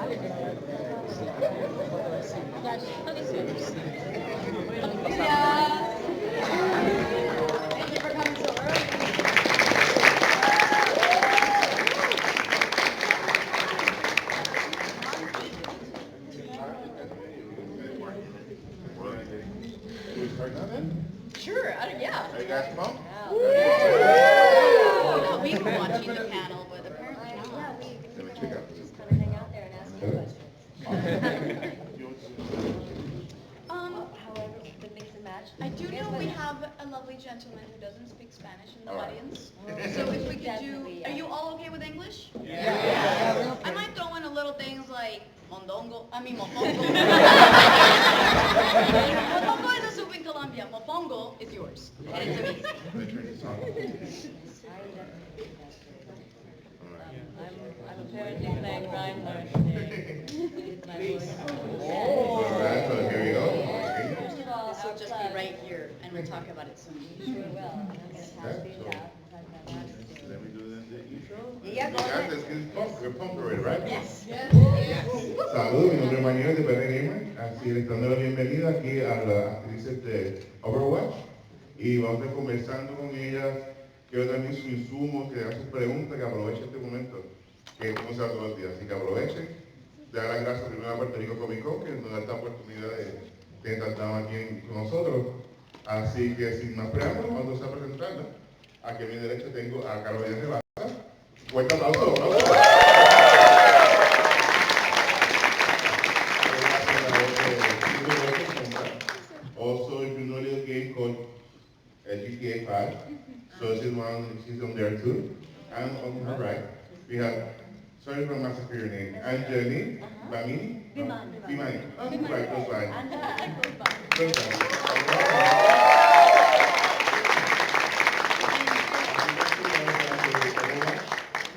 Thank you for coming so early. Sure, yeah. Are you guys pumped? No, we were watching the panel, but apparently not. Let me check out. Just kind of hang out there and ask you questions. However, the mix and match. I do know we have a lovely gentleman who doesn't speak Spanish in the audience. So if we could do, are you all okay with English? Yeah. I might throw in a little things like mofongo. Mofongo is a soup in Colombia. Mofongo is yours. And it's amazing. Let me turn this on. I'm apparently playing Reinhardt today. With my voice. All right, so here we go. Okay. First of all, This will just be right here, and we'll talk about it soon. Sure will. I'm going to pass these out and talk about that. Let me do the intro. Yeah, go You got ahead. this, get pumped. We're pumped already, right? Yes. Saludos, mi nombre es Manuel de PR Gamer, así les dando la bienvenida aquí a las actrices de Overwatch y vamos a estar conversando con ellas, quiero también sus insumos, que hagan sus preguntas, que aprovechen este momento, que esto no se da todos los días, así que aprovechen, dar las gracias primero a Puerto Rico Comicon, que nos da esta oportunidad de estar aquí con nosotros, así que sin más preámbulos, vamos a presentarla. Aquí a mi derecha tengo a Carolina Ravassa, fuerte aplauso, ¿no? Also, if you know the game called GTA 5, so she's on there too. And on her right, we have, sorry if I'm massacring your name, Anjali, Bhimani? Bhimani. Oh, right, that's right. Good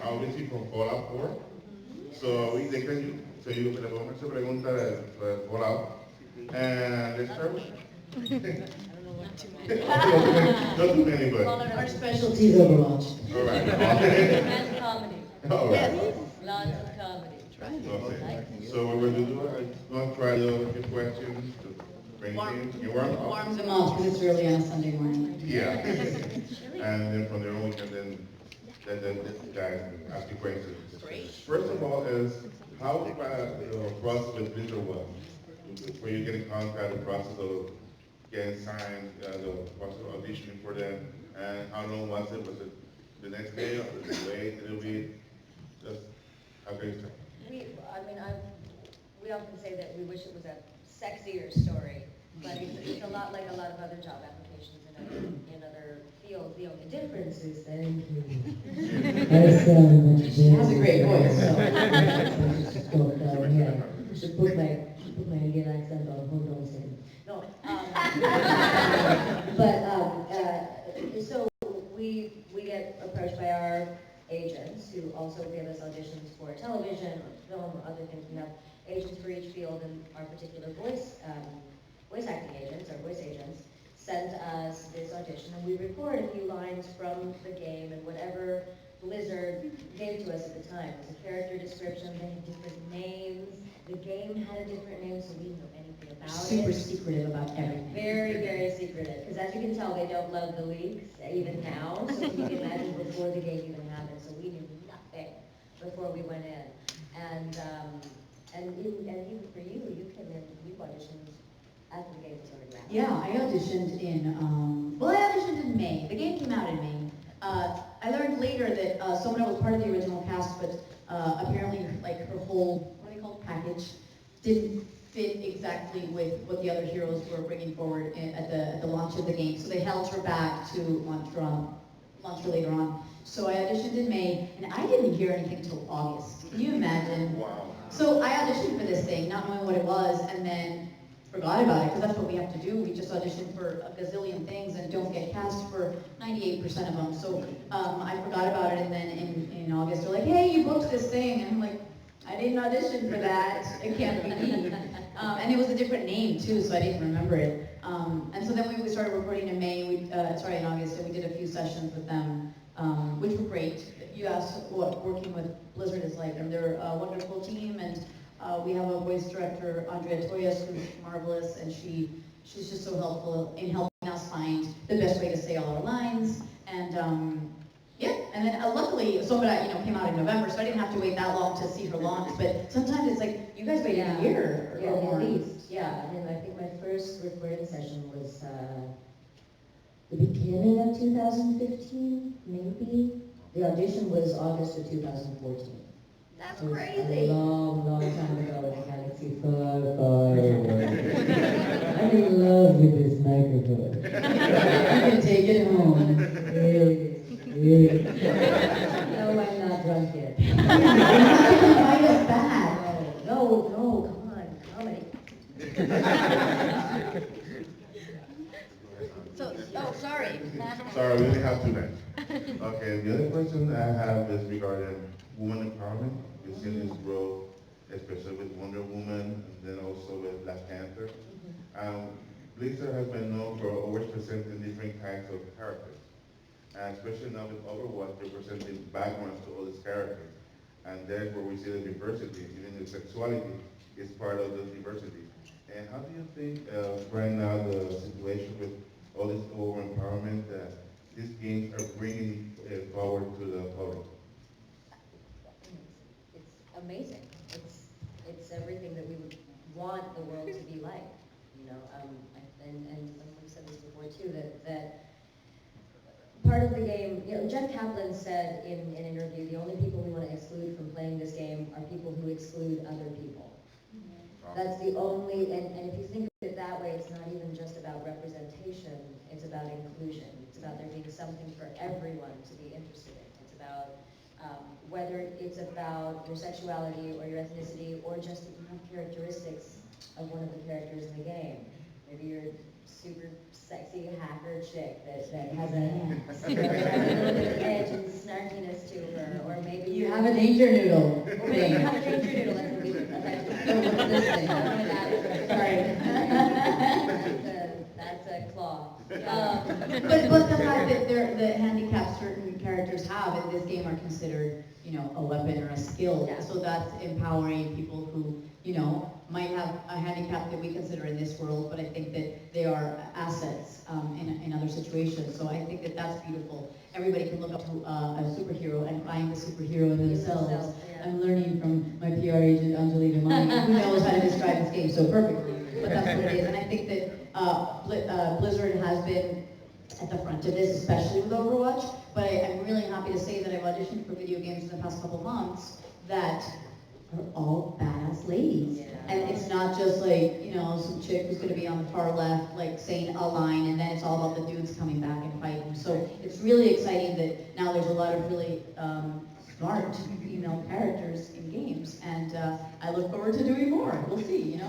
Obviously from Fallout 4. So we take you, so you le podemos hacer preguntas de Fallout. And let's start with not too many, but Our specialty is Overwatch. all right. And comedy. All right. Lots of comedy. Okay. So what we're going to do, I'm going to try to get questions to bring in. You warm up? Warm them Off up. because it's early on a Sunday morning. Yeah. And then from there on, we can then let the guys ask you questions. Great. First of all is, how the process with Blizzard was? Where you get in contact, the process of getting signed, the process of auditioning for them, and how long was it? Was it the next day or was it late in the week? Just, how can you say? We often say that we wish it was a sexier story, but it's a lot like a lot of other job applications in other fields. The only difference is that She has a great voice, so. Should put my Indian accent on. Hold on a second. No. So we get approached by our agents who also give us auditions for television or film or other things. We have agents for each field, and our particular voice acting agents, our voice agents, send us this audition, and we record a few lines from the game and whatever Blizzard gave to us at the time. It was a character description, they had different names, the game had a different name, so we didn't know anything about Super it. secretive about everything. Very, very secretive, because as you can tell, they don't love the leaks, even now, so you can imagine before the game even happened, so we knew nothing before we went in. And even for you, you came in, you auditioned after the game was already out. Yeah, I auditioned I auditioned in May. The game came out in May. I learned later that Sombra was part of the original cast, but apparently like her whole, what do you call it, package, didn't fit exactly with what the other heroes were bringing forward at the launch of the game. So they held her back to launch her later on. So I auditioned in May, and I didn't hear anything until August. Can you imagine? Wow. So I auditioned for this thing, not knowing what it was, and then forgot about it, because that's what we have to do. We just audition for a gazillion things and don't get cast for 98% of them. So I forgot about it, and then in August, they're like, hey, you booked this thing. And I'm like, I didn't audition for that. It can't be me. And it was a different name, too, so I didn't remember it. And so then we started recording in in August, and we did a few sessions with them, which were great. You asked what working with Blizzard is like, and they're a wonderful team, and We have a voice director, Andrea Toyas, who's marvelous, and she's just so helpful in helping us find the best way to say all our lines. And yeah, and then luckily Sombra, came out in November, so I didn't have to wait that long to see her launch. But sometimes it's like you guys waited a year or more. At least, yeah. I mean, I think my first recording session was the beginning of 2015, maybe. The audition was August of 2014. That's It was crazy. a long, long time ago in a galaxy far, far away. I'm in love with this microphone. You can take it home. No, I'm not drunk yet. Invite us back. No, come on, comedy. Sorry. Sorry, we only have 2 minutes. Okay, the other question I have is regarding women empowerment. We've seen this growth, especially with Wonder Woman, and then also with Black Panther. Blizzard has been known for always presenting different kinds of characters, and especially now with Overwatch, they're presenting backgrounds to all these characters. And that's where we see the diversity, even the sexuality is part of the diversity. And how do you think right now the situation with all this over-empowerment that these games are bringing forward to the public? It's amazing. It's everything that we would want the world to be like, and we've said this before too, that part of the game, Jeff Kaplan said in an interview, the only people we want to exclude from playing this game are people who exclude other people. That's the only, and if you think of it that way, it's not even just about representation, it's about inclusion. It's about there being something for everyone to be interested in. It's about whether it's about your sexuality or your ethnicity or just that you have characteristics of one of the characters in the game. Maybe you're a super sexy hacker chick that has a little bit of edge and snarkiness to her, or maybe You have a danger noodle. or maybe you have a danger noodle that can be effective. This thing. Sorry. That's a claw. But the fact that the handicaps certain characters have in this game are considered, a weapon or a skill. Yeah. So that's empowering people who, might have a handicap that we consider in this world, but I think that they are assets in other situations. So I think that that's beautiful. Everybody can look up to a superhero and find the superhero in themselves. Yeah. I'm learning from my PR agent, Anjali, Bhimani, who knows how to describe this game so perfectly. But that's what it is. And I think that Blizzard has been at the front of this, especially with Overwatch. But I'm really happy to say that I've auditioned for video games in the past couple months that are all badass ladies. Yeah. And it's not just like, some chick who's gonna be on the far left, like saying a line, and then it's all about the dudes coming back and fighting. So it's really exciting that now there's a lot of really smart female characters in games. And I look forward to doing more. We'll see,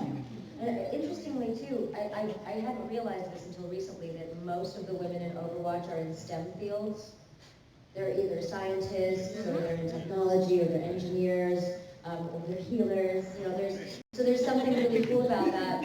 Interestingly too, I hadn't realized this until recently that most of the women in Overwatch are in STEM fields. They're either scientists, or they're in technology, or they're engineers, or they're healers. There's something really cool about that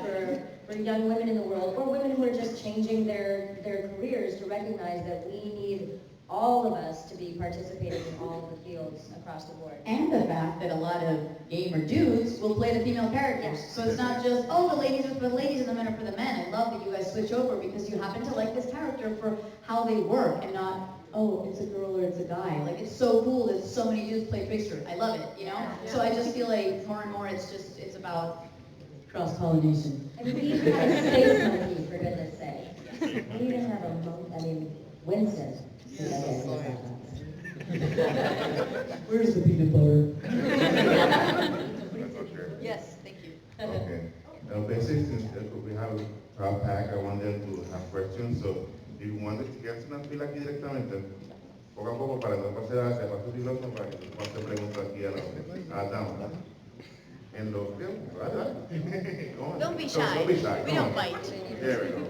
for young women in the world, or women who are just changing their careers to recognize that we need all of us to be participating in all of the fields across the board. And the fact that a lot of gamer dudes will play the female characters. So it's not just, the ladies are for the ladies and the men are for the men. I love that you guys switch over because you happen to like this character for how they work and not, it's a girl or it's a guy. Like, it's so cool that so many dudes play Trickster. I love it, Yeah. So I just feel like more and more it's about cross-pollination. I mean, we even have a space monkey, for goodness sake. We even have a monkey, Winston. Where's the peanut butter? Yes, thank you. Okay. Basically, since we have a crowd pack, I want them to have questions. So if you want to quedarse una fila aquí directamente, poco a poco para no pasar hacia paso piloto para que no se pregunte aquí a la dama. En lo que, ¿verdad? Don't be Don't shy. be shy. We Come don't on. bite. There we go.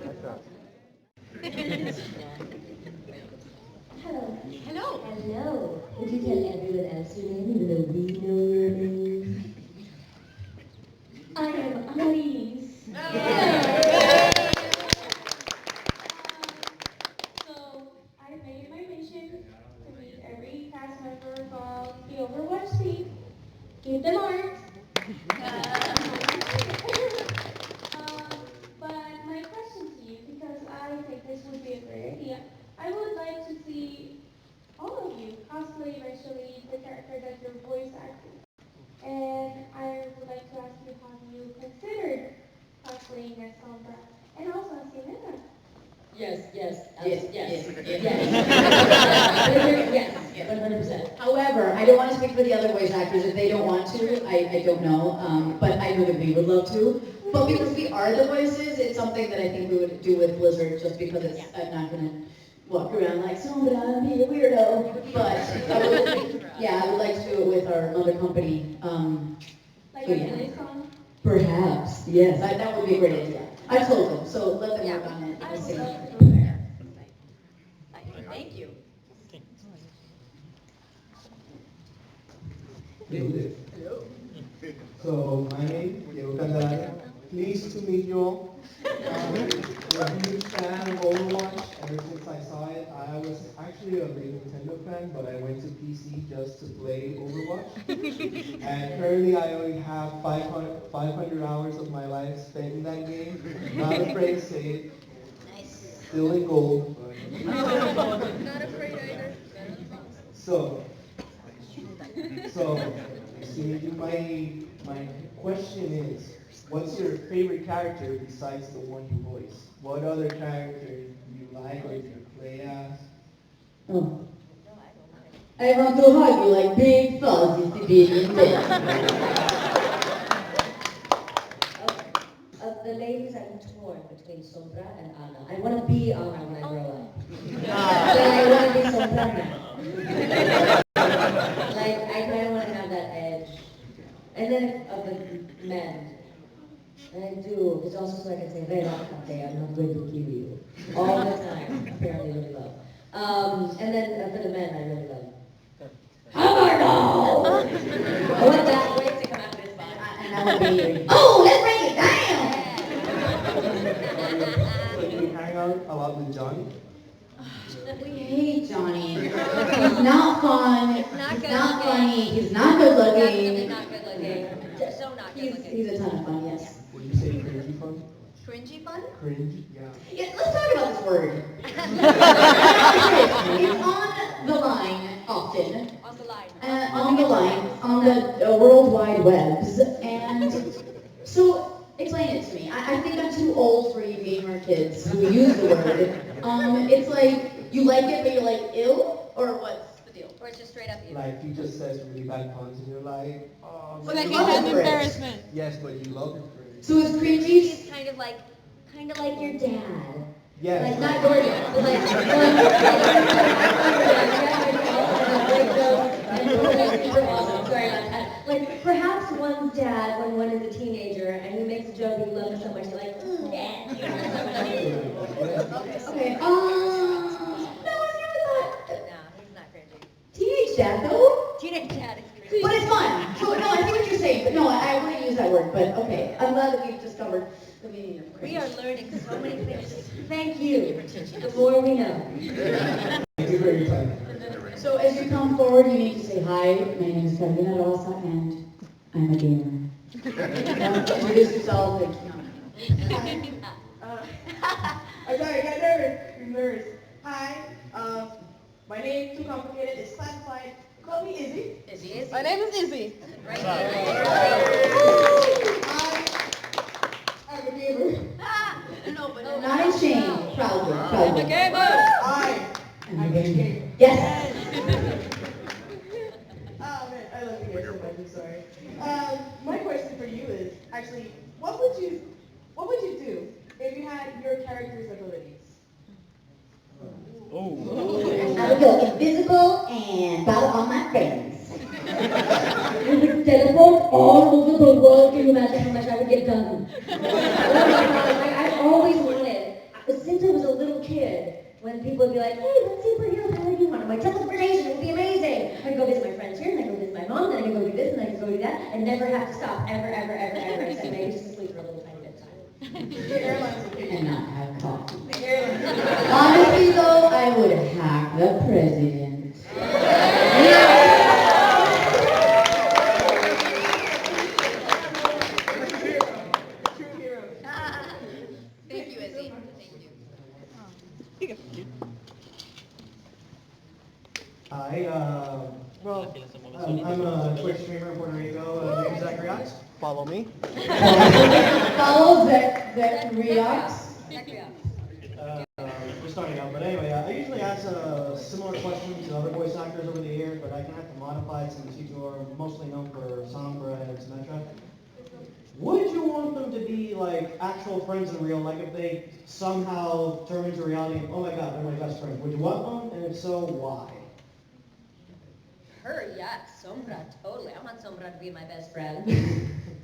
Hello. Hello. Hello. Would you tell everyone else your name even though we know your name? I am Elise. So I made it my mission to meet every cast member from the Overwatch team, give them art, But my question to you, because I think this would be a great idea, I would like to see all of you cosplay eventually the character that you're voice acting. And I would like to ask you, have you considered cosplaying as Sombra and also as Symmetra? Yes, yes, Yes, yes, yes, yes, 100%. However, I don't want to speak for the other voice actors. If they don't want to, I don't know. But I know that we would love to. But because we are the voices, it's something that I think we would do with Blizzard just because it's, I'm not going to walk around like Sombra and be a weirdo. But I would like to do it with our mother company. Like So, a yeah. play song? Perhaps, yes. That would be a great idea. I told them, so let them work on it. I and would see. love to go there. Thank you. Hello. So, my name is Diego Candelaria. Pleased to meet you all. I'm a huge fan of Overwatch. Ever since I saw it, I was actually a big Nintendo fan, but I went to PC just to play Overwatch. And currently I only have 500 hours of my life spent in that game. Not afraid to say it. Still in gold. Not afraid either. So, my question is, what's your favorite character besides the one you voice? What other character do you like or do you play as? Oh. I want to hug you like big fuzzy civilian men. Of the ladies, I'm torn between Sombra and Anna. I want to be Anna when I grow up. But I want to be Sombra now. Like, I kind of want to have that edge. And then of the men, and I do, it's also so I can say, Ravassa, I'm not going to kill you. All the time, apparently really love. And then for the men, I really love. Hammer I want that voice to come out of his body. And I would be, oh, let's break it down! So do you hang out a lot with Johnny? We hate Johnny. He's not fun. Not He's good not looking. funny. He's not good Definitely looking. not good looking. So not good looking. He's a ton of fun, yes. Would you say cringy fun? Cringy fun? Cringe? Yeah. Yeah, let's talk about this word. It's on the line often. On the line. On the line, on the World Wide Webs, and so explain it to me. I think I'm too old for you gamer kids who use the word. It's like, you like it, but you're like, ill? Or what's the deal? Or it's just straight up you. Like he just says really bad puns and you're like, oh, But man. you love it for it. Yes, but you love it for it. So is cringy? He's kind of like your dad. Yes. Like, not your dad, but like, perhaps one's dad when one is a teenager and he makes a joke and you love him so much, you're like, dad. Okay, no, I never thought. No, he's not cringy. Teenage dad, though? Teenage dad is cringy. But it's fun. So, no, I see what you're saying, but no, I wouldn't use that word, but okay. I'm glad that we've discovered the meaning of cringe. We are learning so many things. Thank you. The more we know. Thank you for your time. So as you come forward, you need to say, hi, my name is Ravassa, and I'm a gamer. Introduce yourself. I'm sorry, I got nervous. I'm nervous. Hi, my name too complicated. It's classified. Call me Izzy. Izzy. My name is Izzy. Right. I'm a gamer. No, but Not in shame, proudly. Proudly. I'm a gamer. Yes. Oh man, I love you guys so much. I'm sorry. My question for you is actually, what would you do if you had your character's abilities? I would go invisible and battle all my friends. we would teleport all over the world. Can you imagine how much I would get done? Oh my God, I always wanted, since I was a little kid, when people would be like, hey, what superhero power do you want? I'm like, teleportation, it would be amazing. I could go visit my friends here, and I could go visit my mom, then I could go do this, and I could go do that, and never have to stop, ever, except maybe just to sleep for a little tiny bit of time. The airline's okay. And not have coffee. The airline. Honestly though, I would hack the president. Follow me. Follow Zach Riox. We're starting out, but anyway, I usually ask a similar question to other voice actors over the years, but I can have to modify it since you two are mostly known for Sombra and Symmetra. Would you want them to be like actual friends in real, like if they somehow turn into reality and, oh my god, they're my best friends, would you want them? And if so, why? Her, yes, Sombra, totally. I want Sombra to be my best friend.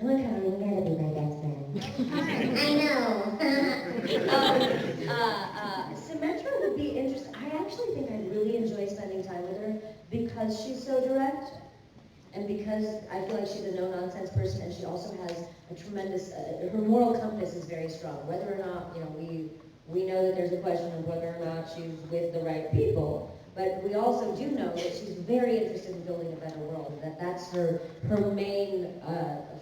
Oh my god, I'm gonna be my best friend. I know. Symmetra would be interesting. I actually think I really enjoy spending time with her because she's so direct. And because I feel like she's a no-nonsense person, and she also has a tremendous, her moral compass is very strong. Whether or not, we know that there's a question of whether or not she's with the right people, but we also do know that she's very interested in building a better world, and that's her main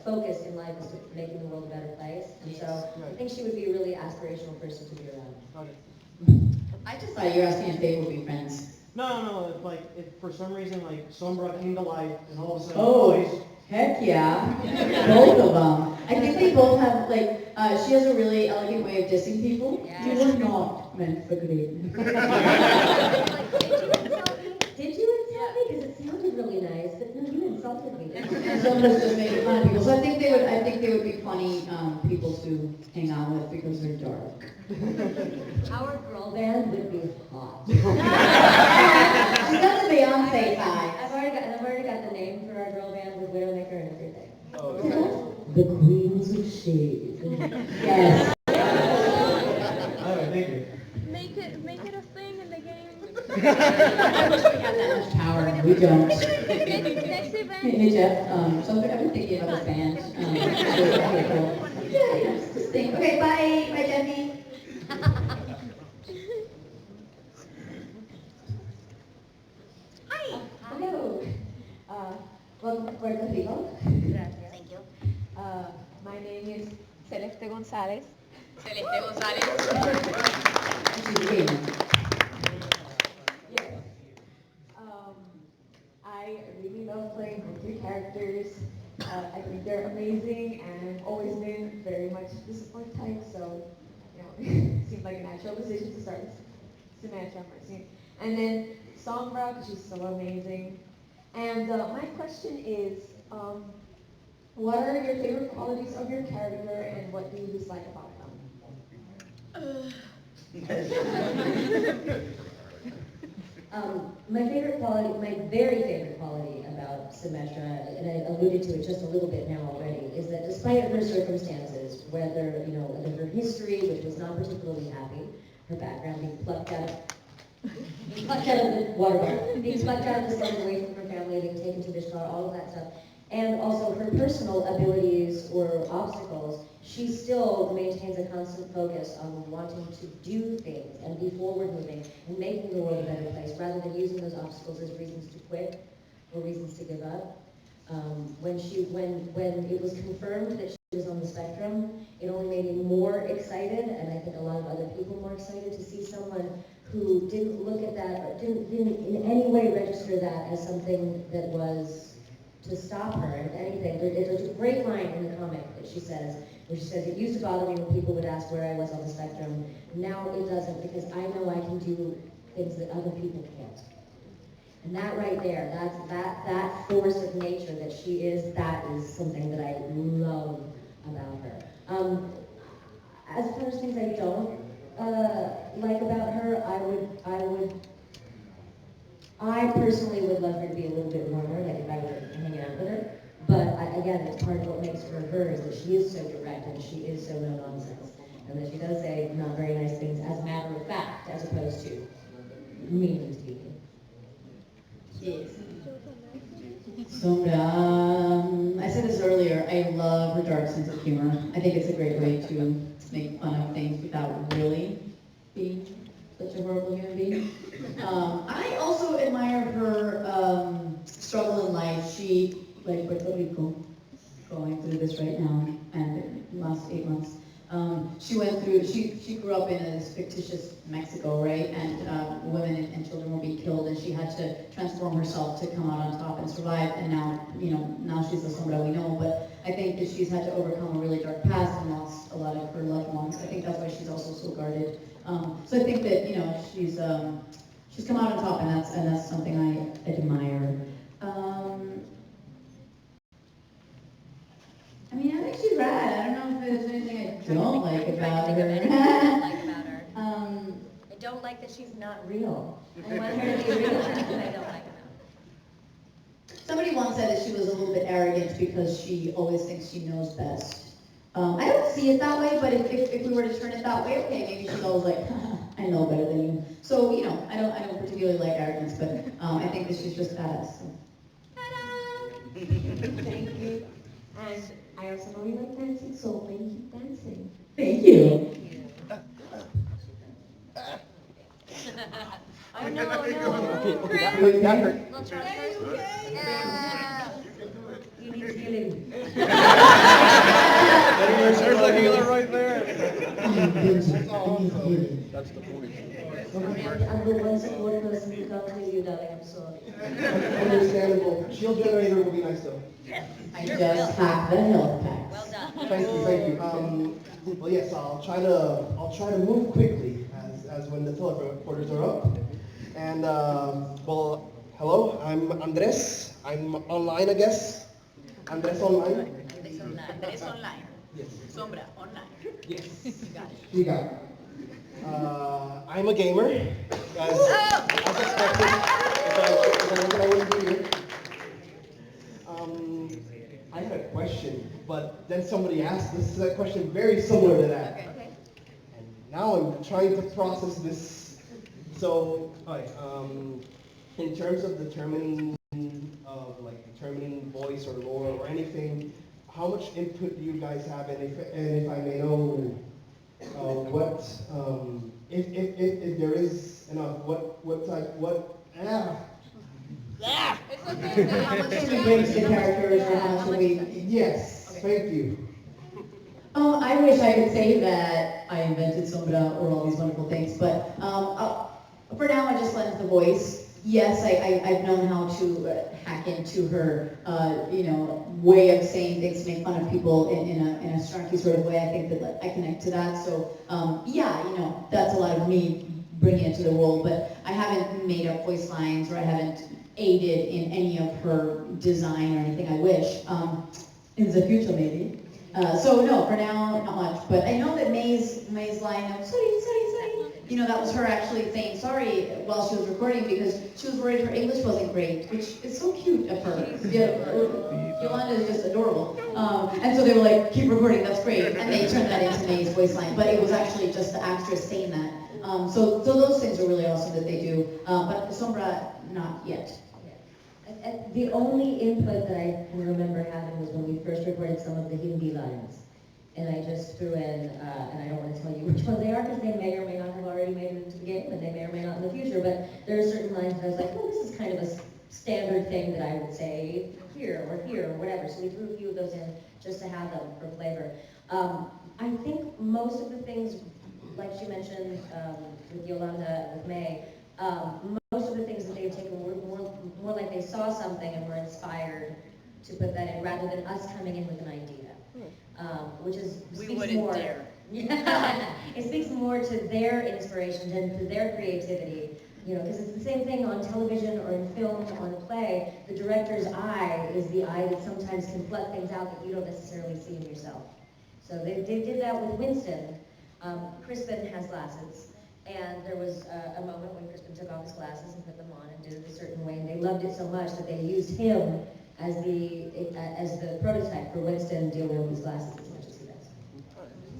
focus in life is to making the world a better place. And so I think she would be a really aspirational person to be around. Okay. I just thought you were asking if they would be friends. No, if for some reason like Sombra came to life and all of a sudden, Oh, heck yeah. Both of them. I think they both have, like, she has a really elegant way of dissing people. Yes. You were not meant for greatness. Did you insult me? Because it sounded really nice, but no, you insulted me. Somebody's just making fun of people. So I think they would be funny people to hang out with because they're dark. Our girl band would be hot. She's got the Beyonce side. I've already got the name for our girl band with Widowmaker and everything. Oh, The Queens of Shade. Yes. alright, thank you. Make it a thing in the game. I wish we had that much power. We don't. Next event. Hey Jeff, so I've been thinking about this band. Okay, cool. Yeah, just think. Okay, bye. Bye, Jeffy. Hi. Hello. Welcome to Puerto Rico. Thank you. My name is Celeste Gonzalez. Celeste Gonzalez. She's great. Yes. I really love playing my three characters. I think they're amazing, and I've always been very much the support type, so it seemed like a natural decision to start with Symmetra first. And then Sombra, because she's so amazing. And my question is, what are your favorite qualities of your character, and what do you dislike about them? My favorite quality, my very favorite quality about Symmetra, and I alluded to it just a little bit now already, is that despite her circumstances, whether her history, which was not particularly happy, her background being plucked out of the water bottle, being plucked out of the sun away from her family, being taken to Vishkar, all of that stuff, and also her personal abilities or obstacles, she still maintains a constant focus on wanting to do things and be forward-moving and making the world a better place, rather than using those obstacles as reasons to quit or reasons to give up. When it was confirmed that she was on the spectrum, it only made me more excited, and I think a lot of other people more excited to see someone who didn't look at that or didn't in any way register that as something that was to stop her. If anything, there's a great line in the comic that she says, where she says, it used to bother me when people would ask where I was on the spectrum. Now it doesn't, because I know I can do things that other people can't. And that right there, that force of nature that she is, that is something that I love about her. As far as things I don't like about her, I personally would love her to be a little bit warmer, like if I were hanging out with her. But again, it's part of what makes her her is that she is so direct and she is so no nonsense, and that she does say not very nice things as a matter of fact, as opposed to meaning speaking. Yes. Sombra, I said this earlier, I love her dark sense of humor. I think it's a great way to make fun of things without really being such a horrible human being. I also admire her struggle in life. She, like Puerto Rico, going through this right now, and the last 8 months. She grew up in this fictitious Mexico, right? And women and children were being killed, and she had to transform herself to come out on top and survive. And now, now she's the Sombra we know. But I think that she's had to overcome a really dark past and lost a lot of her loved ones. I think that's why she's also so guarded. So I think that she's come out on top, and that's something I admire. I mean, I think she's rad. I don't know if there's anything I don't like about her. I don't like that she's not real. I want her to be real, and I don't like that. Somebody once said that she was a little bit arrogant because she always thinks she knows best. I don't see it that way, but if we were to turn it that way, okay, maybe she's always like, I know better than you. So, I don't particularly like arrogance, but I think that she's just badass. So. Thank you. And I also know you like dancing, so maybe keep dancing. Thank you. Oh no, no. Okay, that hurt. Little transfers. You need healing. There's a healer right there. That's the point. I'm the one support person who comes with you, darling. I'm sorry. Understandable. Shield generator will be nice though. I just hacked the health packs. Well done. Thank you. Well, yes, I'll try to move quickly as when the teleporters are up. And well, hello, I'm Andres. I'm online, I guess. Andres online. Andres online. Yes. Sombra online. Yes. Got it. You got it. I'm a gamer, as expected. If I wouldn't be here. I had a question, but then somebody asked this is a question very similar to that. Okay. And now I'm trying to process this. So, in terms of determining voice or lore or anything, how much input do you guys have? And if I may know, what if there is enough, what type. It's okay. How much do we bring to the characters, or how much do we? Yes, Okay. thank you. Oh, I wish I could say that I invented Sombra or all these wonderful things, but for now I just lend the voice. Yes, I've known how to hack into her, way of saying things to make fun of people in a snarky sort of way. I think that I connect to that. So that's a lot of me bringing it to the role. But I haven't made up voice lines, or I haven't aided in any of her design or anything. I wish in the future maybe. So no, for now not much. But I know that May's line of sorry. That was her actually saying sorry while she was recording because she was worried her English wasn't great, which is so cute of her. Yolanda is just adorable. And so they were like, keep recording, that's great. And they turned that into May's voice line. But it was actually just the actress saying that. So those things are really awesome that they do. But Sombra, not yet. The only input that I can remember having was when we first recorded some of the Hindi lines. And I just threw in, and I don't want to tell you which ones they are because they may or may not have already made it into the game, and they may or may not in the future, but there are certain lines that I was like, oh, this is kind of a standard thing that I would say here or whatever. So we threw a few of those in just to have them for flavor. I think most of the things, like she mentioned with Yolanda and with May, most of the things that they've taken were more like they saw something and were inspired to put that in rather than us coming in with an idea. Which is speaks more. It speaks more to their inspiration than to their creativity. Because it's the same thing on television or in film or in play. The director's eye is the eye that sometimes can pluck things out that you don't necessarily see in yourself. So they did that with Winston. Crispin has glasses, and there was a moment when Crispin took off his glasses and put them on and did it a certain way, and they loved it so much that they used him as the prototype for Winston dealing with his glasses as much as he does.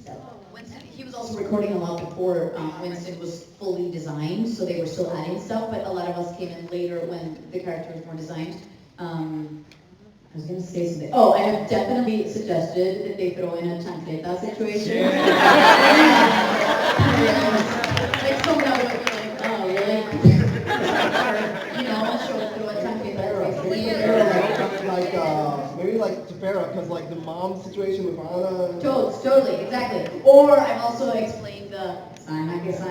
So. Winston, he was also recording a lot before Winston was fully designed, so they were still adding stuff, but a lot of us came in later when the character was more designed. I was going to say something. Oh, I have definitely suggested that they throw in a chancleta situation. Like, so now we're like, oh, really? Throw a chancleta. Maybe like to Farrah, because like the mom situation with Anna. Totally, exactly. Or I've also explained the sign because,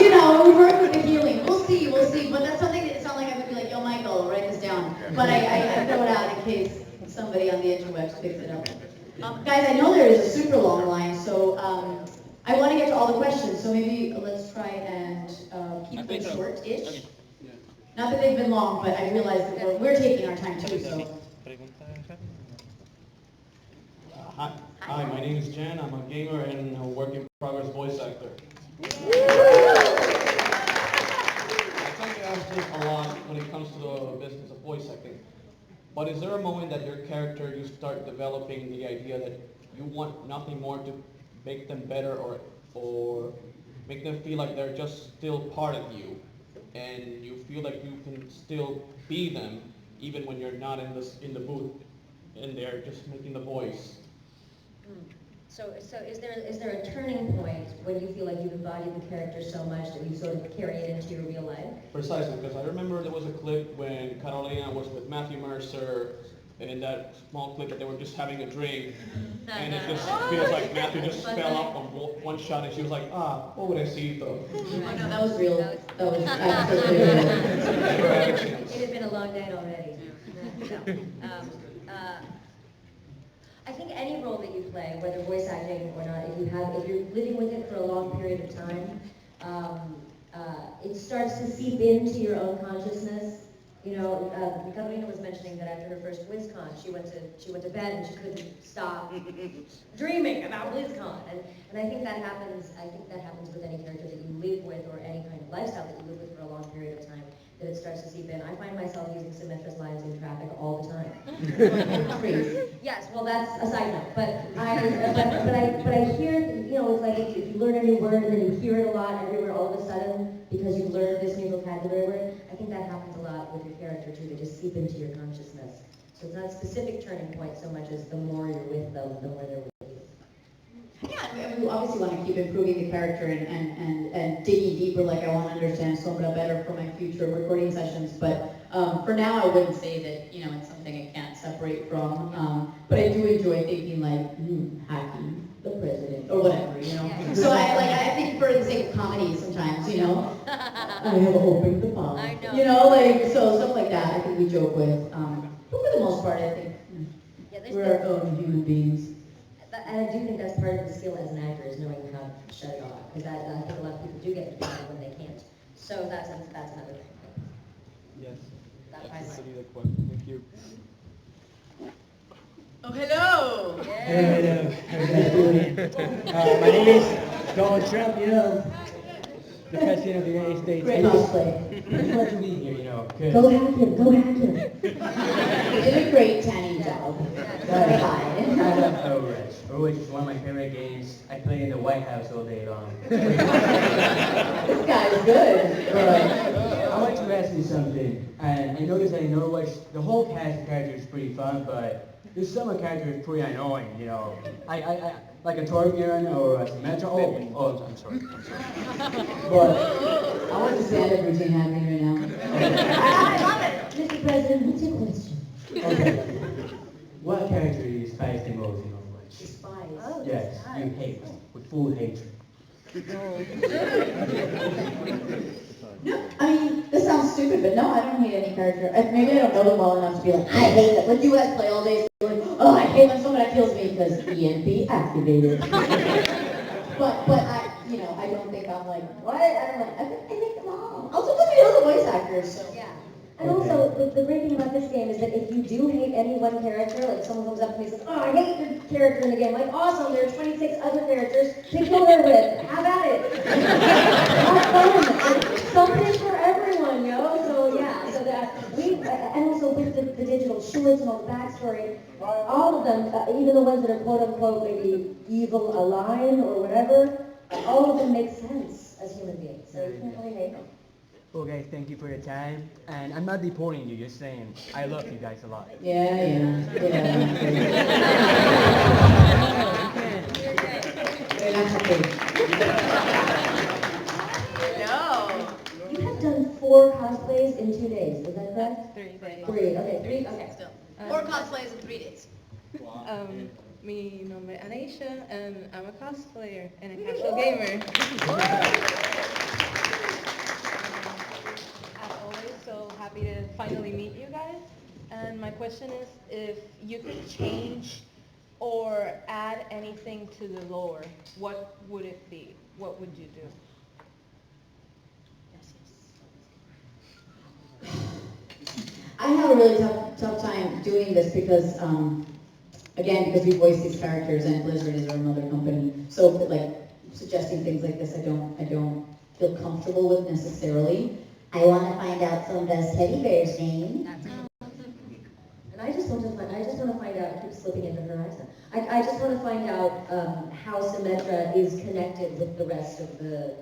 you know, we work with the healing. We'll see. But that's something that it's not like I would be like, yo, Michael, write this down. But I throw it out in case somebody on the interwebs picks it up. Guys, I know there is a super long line, so I want to get to all the questions. So maybe let's try and keep them short-ish. Not that they've been long, but I realize that we're taking our time too, so. Hi, my name is Jen. I'm a gamer and a work in progress voice actor. I tend to ask this a lot when it comes to the business of voice acting. But is there a moment that your character, you start developing the idea that you want nothing more to make them better or make them feel like they're just still part of you, and you feel like you can still be them even when you're not in the booth and they're just making the voice? So is there a turning point when you feel like you've embodied the character so much that you sort of carry it into your real life? Precisely, because I remember there was a clip when Carolina was with Matthew Mercer, and in that small clip that they were just having a drink, and it just feels like Matthew just fell off on one shot, and she was like, pobrecito. Oh no, that was real. That was absolutely real. It had been a long night already. I think any role that you play, whether voice acting or not, if you're living with it for a long period of time, it starts to seep into your own consciousness. You know, Carolina was mentioning that after her first BlizzCon, she went to bed and she couldn't stop dreaming about BlizzCon, and I think that happens. I think that happens with any character that you live with or any kind of lifestyle that you live with for a long period of time. That it starts to seep in. I find myself using Symmetra's lines in traffic all the time. Yes, well that's a side note, but I hear, you know, it's like if you learn a new word and then you hear it a lot everywhere all of a sudden because you've learned this new vocabulary word. I think that happens a lot with your character too. They just seep into your consciousness. So it's not a specific turning point so much as the more you're with them, the more they're with you. Yeah, we obviously want to keep improving the character and digging deeper, like I want to understand Sombra better for my future recording sessions, but for now I wouldn't say that, you know, it's something I can't separate from, but I do enjoy thinking like, hacking the president, or whatever, you know. Yeah. So I think for the sake of comedy sometimes, you know, I have opened the bomb, I know. You know, like, so stuff like that I think we joke with, but for the most part I think we're our own human beings. And I do think that's part of the skill as an actor is knowing how to shut it off, because I think a lot of people do get defeated when they can't. So that's another thing. Yes. That That's fine line. the question. Thank you. Oh, hello! Hello. How are you guys doing? My name is Donald Trump, you know, the President of the United States. Great cosplay. It's fun to be here, you know. Go hack him, go hack him. You did a great tanning job. Very high. I love Overwatch. Overwatch is one of my favorite games. I play in the White House all day long. This guy's good. I want to ask you something. And I noticed that in Overwatch, the whole cast of characters is pretty fun, but there's some of the characters pretty annoying, you know. I like a Torbjorn or a Symmetra. Oh, I'm sorry. But I want to stand up routine happening right now. I love it. Mr. President, what's your question? okay. What character do you despise the most in Overwatch? Despise. Oh, yes, you hate with full hatred. No, I mean, this sounds stupid, but no, I don't hate any character. Maybe I don't know them well enough to be like, I hate them. Like you guys play all day, so you're like, oh, I hate when somebody kills me because EMP activated. but I, you know, I don't think I'm like, what? I think them all. Also, because we know the voice actors, so. Yeah. And also, the great thing about this game is that if you do hate any one character, like someone comes up to me and says, oh, I hate your character in the game, like, awesome, there are 26 other characters to kill her with. Have at it. Have fun. There's something for everyone, yo. So, yeah, so that and also with the digital shorts and all the backstory, all of them, even the ones that are quote-unquote maybe evil, aligned, or whatever, all of them make sense as human beings. So you can't really hate them. Okay, thank you for your time. And I'm not deporting you, just saying I love you guys a lot. Yeah. No. You have done 4 cosplays. cosplays in 2 days, is that correct? 3 days. 3, okay, 3, okay. Still. 4 cosplays in 3 days. Mi nombre es Anisha, and I'm a cosplayer and a casual gamer. As always, so happy to finally meet you guys. And my question is, if you could change or add anything to the lore, what would it be? What would you do? I have a really tough time doing this because, again, because we voice these characters and Blizzard is our mother company. So, like, suggesting things like this, I don't feel comfortable with necessarily. I want to find out Sombra's teddy bear's name. And I just want to find out, I keep slipping into her accent. I just want to find out how Symmetra is connected with the rest of the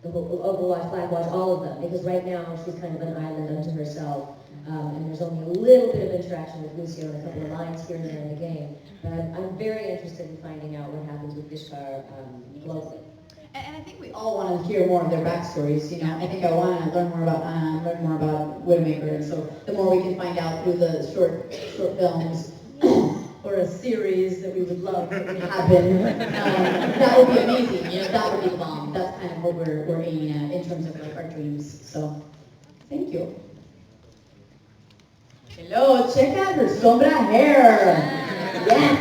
Overwatch, Blackwatch, all of them. Because right now she's kind of an island unto herself. And there's only a little bit of interaction with Lucio and a couple of lines here and there in the game. But I'm very interested in finding out what happens with Ishtar globally. And I think we all want to hear more of their backstories. You know, I think I want to learn more about Widowmaker, and so the more we can find out through the short films or a series that we would love to happen, that would be amazing. You know, that would be the bomb. That's kind of what we're aiming at in terms of like our dreams. So, thank you. Hello, check out her Sombra hair. Yes.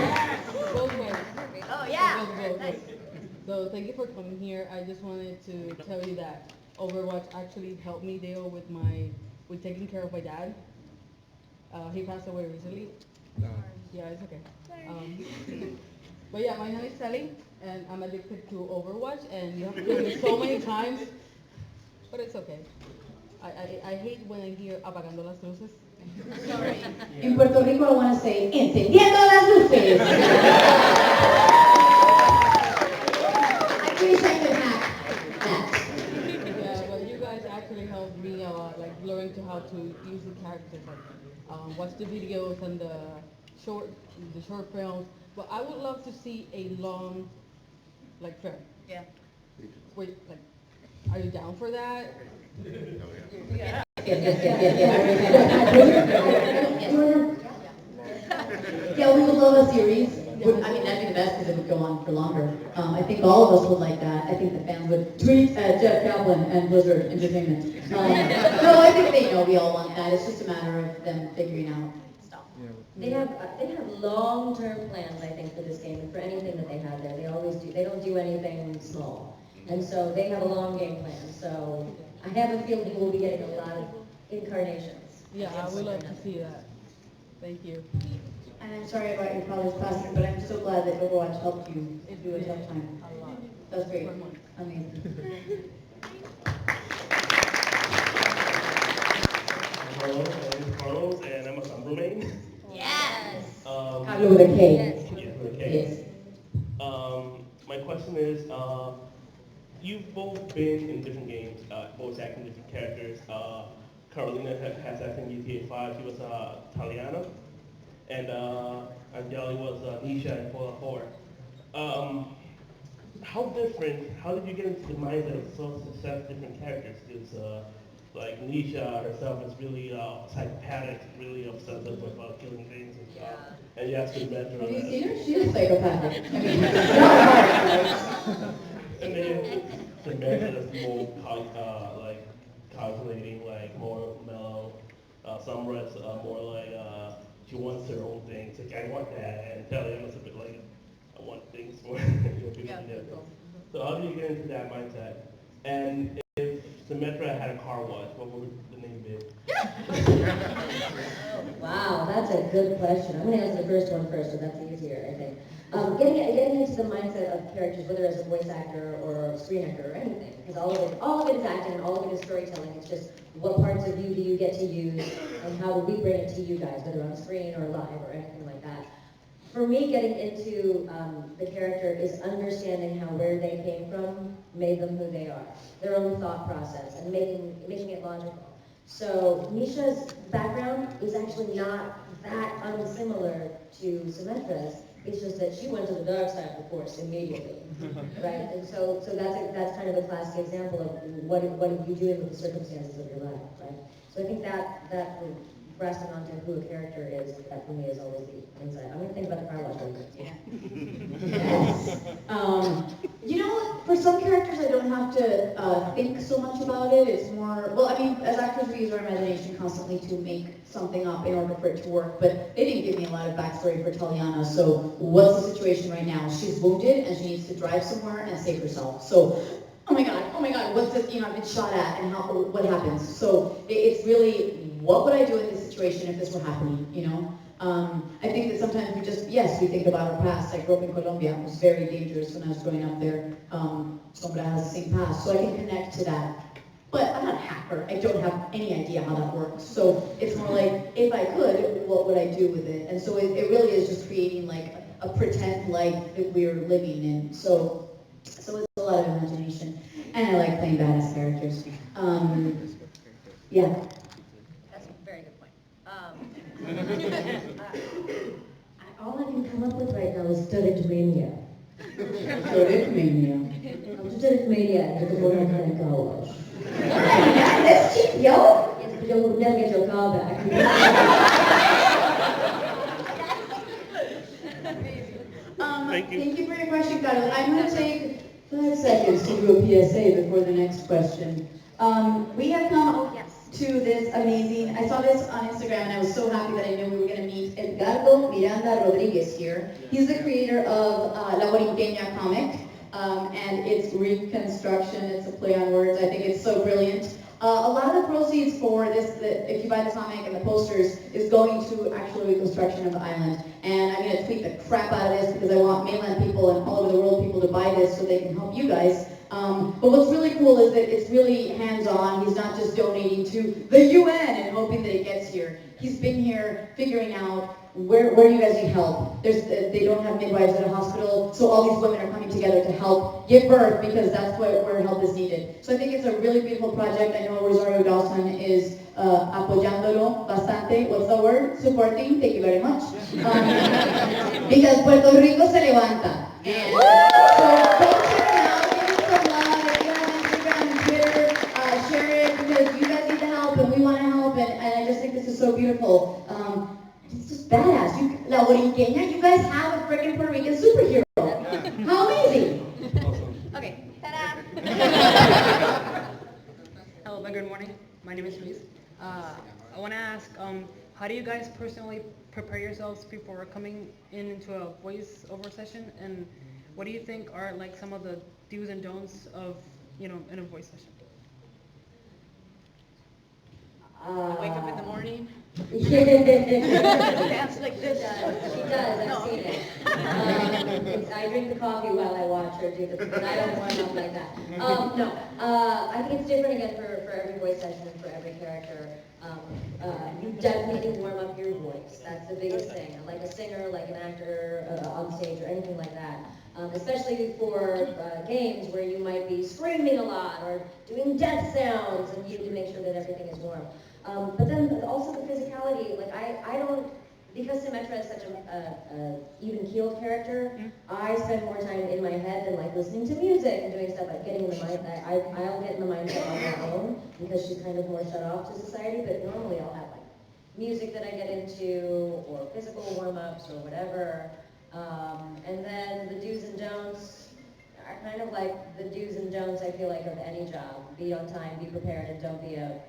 Oh yeah. Nice. So thank you for coming here. I just wanted to tell you that Overwatch actually helped me deal with taking care of my dad. He passed away recently. No. Yeah, it's okay. But yeah, my name is Sally, and I'm addicted to Overwatch, and you have to kill me so many times, but it's okay. I hate when I hear apagando las luces. Sorry. In Puerto Rico, I want to say, encendiendo las luces. I wish I could have that. Yeah, but you guys actually helped me a lot, like learning to how to use the characters, like watch the videos and the short films. But I would love to see a long, like film. Yeah. Wait, like, are you down for that? Yeah. Yeah, we would love a series. I mean, that'd be the best because it would go on for longer. I think all of us would like that. I think the fans would tweet at Jeff Kaplan and Blizzard Entertainment. No, I think they know we all want that. It's just a matter of them figuring out stuff. They have long-term plans, I think, for this game and for anything that they have there. They always do. They don't do anything small, and so they have a long game plan. So I have a feeling we'll be getting a lot of incarnations. Yeah, I would love to see that. Thank you. And I'm sorry about your father's passing, but I'm so glad that Overwatch helped you do a tough time. A lot. That's great. Amazing. Hello, my name is Carlos, and I'm a Sombra main. Yes. Carlos with a K. Yeah, with a K. My question is, you've both been in different games, both acting different characters. Carolina has acted in GTA 5. She was Taliana, and Anjali was Nisha in Fallout 4. How did you get into the mindset of such different characters? Because like Nisha herself is really psychopathic, really obsessive about killing things and stuff. Yeah. And you have to mentor Have you that. seen her? She is psychopathic. I mean, And then the method is more like calculating, like more mellow. Sombra is more like she wants her own things. Like I want that, and Taliana is a bit like I want things for people. So how do you get into that mindset? And if Symmetra had a car wash, what would the name be? Wow, that's a good question. I'm going to answer the first one first, so that's easier, I think. Getting into the mindset of characters, whether as a voice actor or a screen actor or anything, because all of it is acting and all of it is storytelling. It's just what parts of you do you get to use, and how do we bring it to you guys, whether on screen or live or anything like that. For me, getting into the character is understanding how where they came from made them who they are, their own thought process, and making it logical. So Nisha's background is actually not that unsimilar to Symmetra's. It's just that she went to the dark side of the force immediately, right? And so that's kind of a classic example of what are you doing with the circumstances of your life, right? So I think that grasping onto who a character is, that for me is always the insight. I'm going to think about the car wash later. Yes. You know, for some characters, I don't have to think so much about it. It's more, well, I mean, as actors, we use our imagination constantly to make something up in order for it to work, but they didn't give me a lot of backstory for Taliana. So what's the situation right now? She's wounded and she needs to drive somewhere and save herself. So, oh my God, what's this, I've been shot at and what happens? So it's really, what would I do in this situation if this were happening, I think that sometimes we think about our past. I grew up in Colombia. It was very dangerous when I was growing up there. Sombra has the same past, so I can connect to that. But I'm not a hacker. I don't have any idea how that works. So it's more like, if I could, what would I do with it? And so it really is just creating like a pretend life that we're living in. So it's a lot of imagination. And I like playing badass characters. Yeah. That's a very good point. All I can come up with right now is storage mania. Storage mania. Storage mania and the woman can car wash. That's cheap, yo! Yes, but you will never get your car back. Thank you for your question, Carlos. I'm going to take 5 seconds to do a PSA before the next question. We have come to this amazing, I saw this on Instagram and I was so happy that I knew we were going to meet Edgardo Miranda Rodriguez here. He's the creator of La Borinqueña comic, and it's reconstruction, it's a play on words. I think it's so brilliant. A lot of the proceeds for this, if you buy the comic and the posters, is going to actual reconstruction of the island. And I'm going to tweet the crap out of this because I want mainland people and all over the world people to buy this so they can help you guys. But what's really cool is that it's really hands-on. He's not just donating to the UN and hoping that it gets here. He's been here figuring out where you guys need help. They don't have midwives at a hospital, so all these women are coming together to help give birth because that's where help is needed. So I think it's a really beautiful project. I know Rosario Dawson is apoyándolo bastante. What's the word? Supporting. Thank you very much. Because Puerto Rico se levanta. And so go check it out. Give it some love. If you have Instagram and Twitter, share it because you guys need the help and we want to help. And I just think this is so beautiful. It's just badass. La Borinqueña, you guys have a freaking Puerto Rican superhero. How amazing! Okay, ta-da! Hello, good morning. My name is Luis. I want to ask, how do you guys personally prepare yourselves before coming into a voice-over session, and what do you think are like some of the do's and don'ts of, in a voice session? Wake up in the morning. Dance like this. She does. I've seen it. I drink the coffee while I watch her do the. But I don't warm up like that. No. I think it's different again for every voice session and for every character. You definitely warm up your voice. That's the biggest thing. Like a singer, like an actor on stage, or anything like that. Especially for games where you might be screaming a lot or doing death sounds, and you need to make sure that everything is warm. But then also the physicality, like I don't, because Symmetra is such a even-keeled character, I spend more time in my head than like listening to music and doing stuff like getting in the mind. I'll get in the mindset on my own because she's kind of more shut off to society, but normally I'll have like music that I get into or physical warm-ups or whatever. And then the do's and don'ts are kind of like the do's and don'ts I feel like of any job. Be on time, be prepared, and don't be a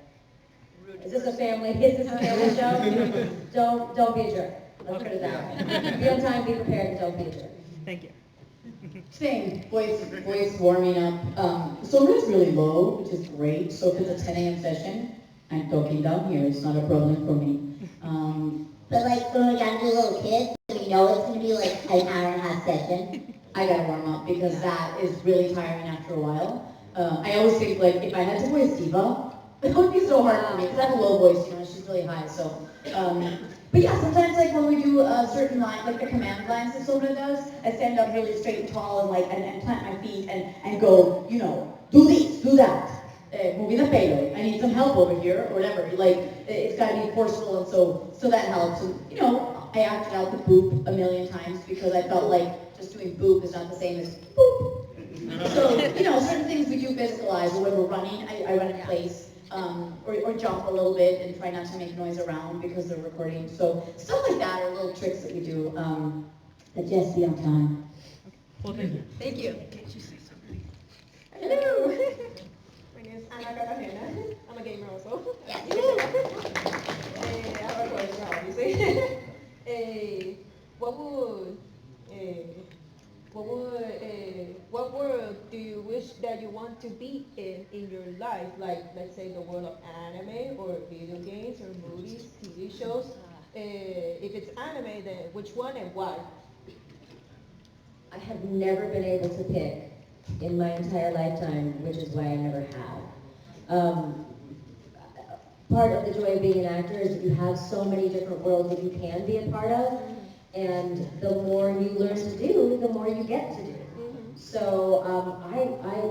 Is this a family show? Don't be a jerk. Let's put it that way. Be on time, be prepared, and don't be a jerk. Thank you. Same, voice warming up. Sombra is really low, which is great. So if it's a 10 a.m. session, I'm talking down here. It's not a problem for me. But like when we got little kids, we know it's going to be like an hour and a half session. I gotta warm up because that is really tiring after a while. I always think like if I had to voice Diva, it would be so hard for me because I have a low voice, she's really high. So, but yeah, sometimes like when we do a certain line, like the command lines that Sombra does, I stand up really straight and tall and and plant my feet and go, do this, do that. Moving the payload. I need some help over here or whatever. Like it's got to be forceful, and so that helps. And I acted out the boop a million times because I felt like just doing boop is not the same as boop. So certain things we do physicalize. Or when we're running, I run in place. or jump a little bit and try not to make noise around because they're recording. So stuff like that are little tricks that we do. But just be on time. Well, thank you. Thank you. Hello. My name is Anna. I'm a gamer also. Yes. I have a question, obviously. What world do you wish that you want to be in your life? Like, let's say the world of anime or video games or movies, TV shows. If it's anime, then which one and why? I have never been able to pick in my entire lifetime, which is why I never have. Part of the joy of being an actor is that you have so many different worlds that you can be a part of, and the more you learn to do, the more you get to do. So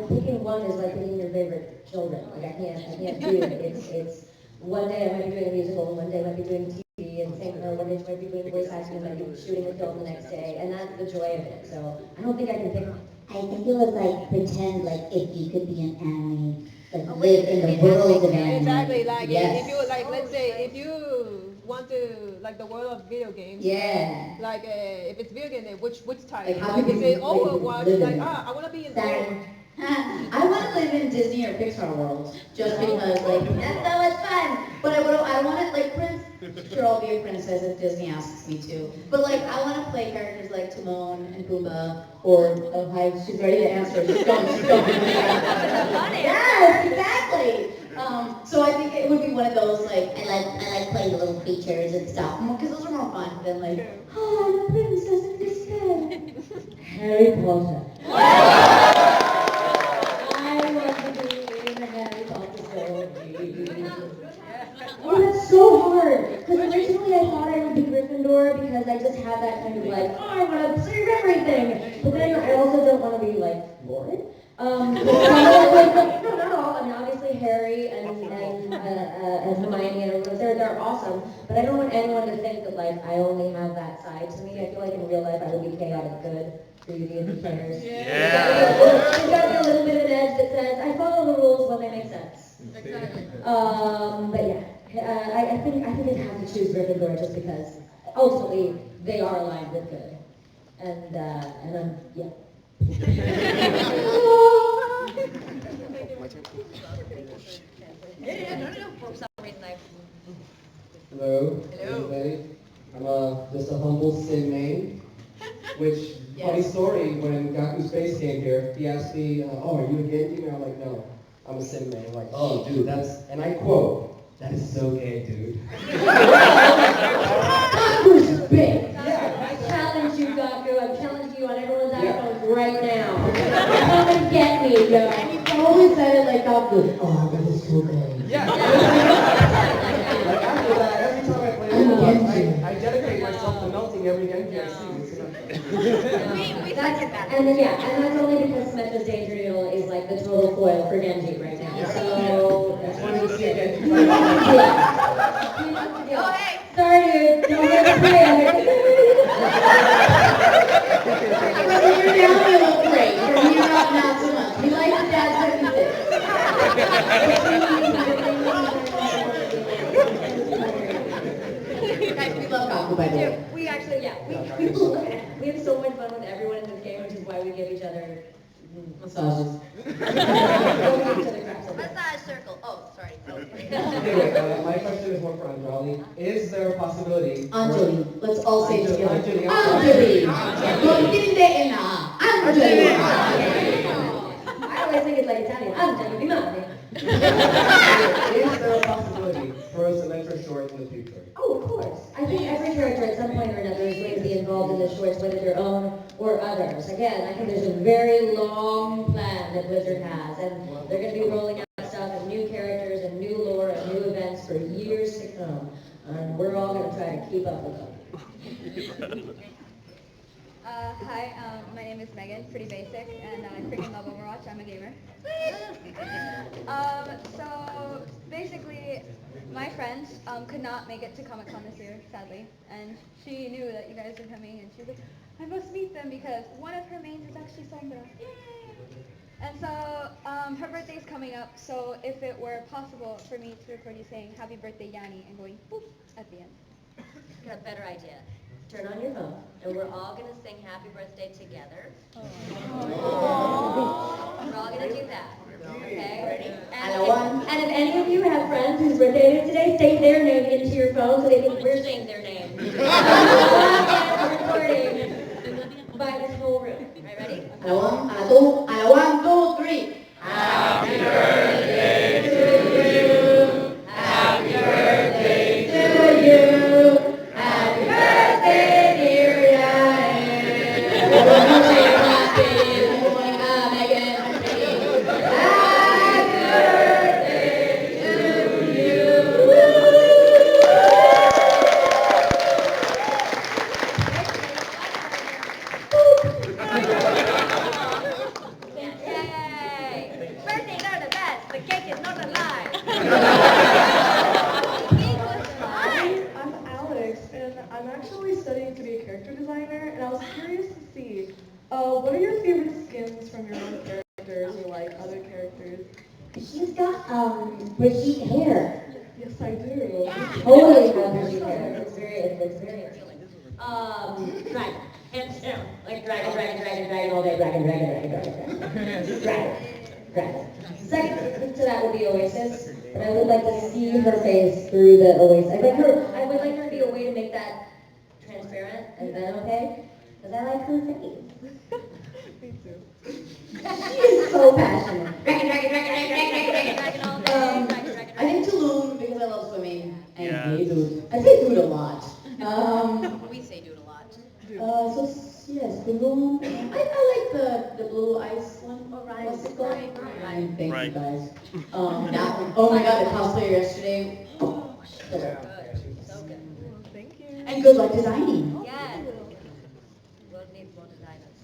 picking one is like picking your favorite children. Like I can't do it. It's one day I might be doing a musical, one day I might be doing TV, and same or one day I might be doing voice acting, and I might be shooting a film the next day, and that's the joy of it. So I don't think I can pick one. I think it was like pretend like if you could be an anime, like live in the world of anime. Exactly, like Yes. if you like, let's say if you want to like the world of video games. Yeah. Like if it's video game, then which type? Like, how Like do is you it live Overwatch? in Like it? I want to be in Sorry. I want to live in Disney or Pixar world, just because like that's so much fun. But I want to like sure I'll be a princess if Disney asks me to. But like I want to play characters like Timon and Pumbaa or hi, she's ready to answer. She's going. Yes, exactly. So I think it would be one of those like I like playing the little creatures and stuff. because those are more fun than like Oh, I'm a princess in disguise. Harry Potter. I want to be in a Harry Potter story. Oh, that's so hard. Because originally I thought I would be Gryffindor because I just have that kind of like, oh, I want to save everything. But then I also don't want to be like boring. No, not all. I mean, obviously Harry and Hermione and everyone, they're awesome. But I don't want anyone to think that like I only have that side to me. I feel like in real life I would be chaotic good, greedy, and who cares. There's got to be a little bit of an edge that says I follow the rules when they make sense. Exactly. But yeah, I think I'd have to choose Gryffindor just because ultimately they are aligned with good, and yeah. Hello, everybody. I'm just a humble Sim main, which, funny story, when Gaku's face came here, he asked me, oh, are you a gay female? I'm like, no, I'm a Sim main. I'm like, oh, dude, that's, and I quote, that is so gay, dude. Gaku's big. I challenge you, Gaku. I'm challenging you on everyone's iPhones right now. Come and get me, yo. and you always said it like Gaku. Oh, that is so gay. Like after that, every time I play Overwatch, I dedicate myself to melting every Genji I see. And that's only because Symmetra's Danger Noodle is like the total foil for Genji right now. So that's When you see a Genji Oh, hey. Sorry, dude. Don't get to play. You're down, you look great. From here out, not so much. We like the dad's 56. Guys, we love Gaku, by the way. We actually, we have so much fun with everyone in this game, which is why we give each other massages. Massage circle. Oh, sorry. Anyway, my question is more for Anjali. Is there a possibility? Anjali. Let's all say it together. Anjali. Anjali. I always think it's like Italian. Anjali, Bhimani. Is there a possibility for a Symmetra short in the future? Oh, of course. I think every character at some point or another is going to be involved in the shorts, whether their own or others. Again, I think there's a very long plan that Blizzard has, and they're going to be rolling out stuff and new characters and new lore and new events for years to come. And we're all going to try to keep up with them. Hi, my name is Megan, pretty basic, and I freaking love Overwatch. I'm a gamer. So basically, my friend could not make it to Comic-Con this year, sadly, and she knew that you guys were coming, and she was like, I must meet them because one of her mains is actually Sombra. Yay! And so her birthday's coming up, so if it were possible for me to record you saying happy birthday Yanni and going boop at the end. Got a better idea. Turn on your phone, and we're all going to sing happy birthday together. We're all going to do that. Okay? Ready? And if any of you have friends whose birthday is today, say their name into your phone so they think we're saying their name. Recording by this whole room. All right, ready? And a one, two, three. Happy birthday to you. Happy birthday to you. Happy birthday, dear Yanni. Everyone say happy. Megan. Happy birthday to you. Yay! Birthdays are the best. The cake is not a lie. I'm Alex, and I'm actually studying to be a character designer, and I was curious to see, what are your favorite skins from your own characters or like other characters? She's got Brigitte hair. Yes, I do. Totally got Brigitte hair. It's very appealing. Dragon. Hands down. Like dragon all day. Dragon. Second to that would be Oasis, but I would like to see her face through the Oasis. I would like her to be a way to make that transparent and then okay, because I like her face. Me too. She is so passionate. Dragon all day. I think Tulum because I love swimming. And Yeah. dude. I say dude a lot. We say dude a lot. So yes, Tulum. I like the blue ice one. What's it called? Ryan. Thank you guys. That one. Oh my god, the cosplayer yesterday. Oh, so good. So good. Thank you. And good luck designing. Yes. World needs more designers.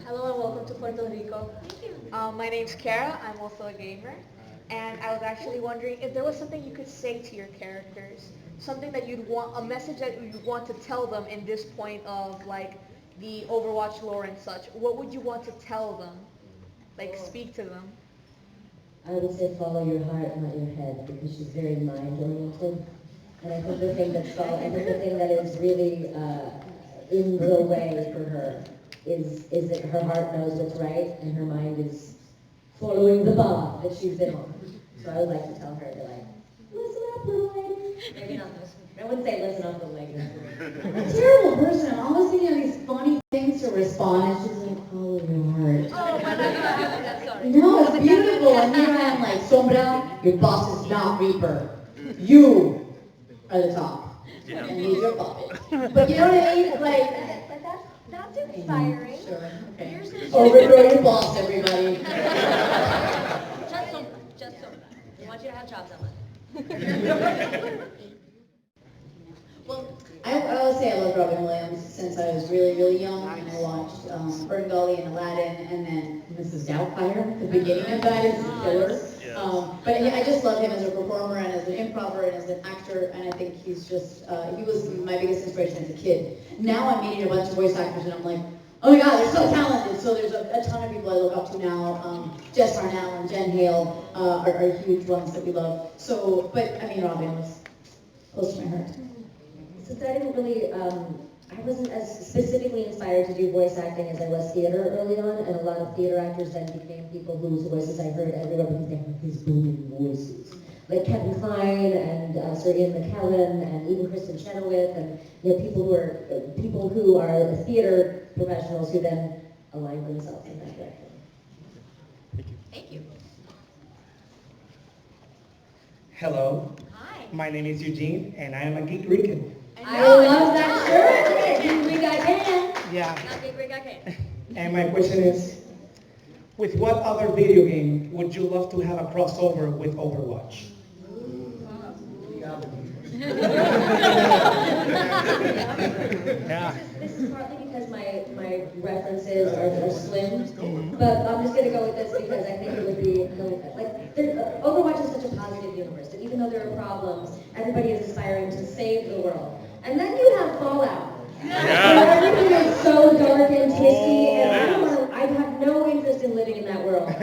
Hello and welcome to Puerto Rico. My name's Kara. I'm also a gamer. And I was actually wondering if there was something you could say to your characters, something that you'd want, a message that you'd want to tell them in this point of like the Overwatch lore and such. What would you want to tell them? Like speak to them. I would say follow your heart, not your head, because she's very mind-oriented. And I think the thing that is really in the way for her is that her heart knows what's right and her mind is following the path that she's been on. So I would like to tell her to like, listen up, little lady. Maybe not listen. I wouldn't say listen up, little lady. I'm a terrible person. I'm always thinking of these funny things to respond. And she's like, follow your heart. Oh, my God. Sorry. No, it's beautiful. And here I am like, Sombra, your boss is not Reaper. You are the top. Yeah. And he's your puppet. But you know what I mean? Like, That's inspiring. sure. Okay. Overthrow your boss, everybody. Just so. We want you to have jobs on it. Well, I always say I love Robin Williams since I was really, really young. And I watched Ferngully and Aladdin, and then Mrs. Doubtfire. The beginning of that is killer. But yeah, I just love him as a performer and as an improver and as an actor, and I think he's just, he was my biggest inspiration as a kid. Now I'm meeting a bunch of voice actors, and I'm like, oh my god, they're so talented. So there's a ton of people I look up to now. Jess Arnell and Jen Hale are huge ones that we love. So, but I mean, Robin was close to my heart. Since I didn't really, I wasn't as specifically inspired to do voice acting as I was theater early on, and a lot of theater actors then became people whose voices I heard everywhere because they had these booming voices. Like Kevin Kline and Sir Ian McKellen and even Kristen Chenoweth and people who are theater professionals who then align themselves in that direction. Thank you. Hello. Hi. My name is Eugene, and I am a Geek Rican. I love that shirt. Look at it. Geek Rig I can. Yeah. Not Geek Rig I can. And my question is, with what other video game would you love to have a crossover with Overwatch? Yeah. This is partly because my references are slim, but I'm just going to go with this because I think it would be, Overwatch is such a positive universe that even though there are problems, everybody is aspiring to save the world. And then you have Fallout, where everything is so dark and twisty, and I have no interest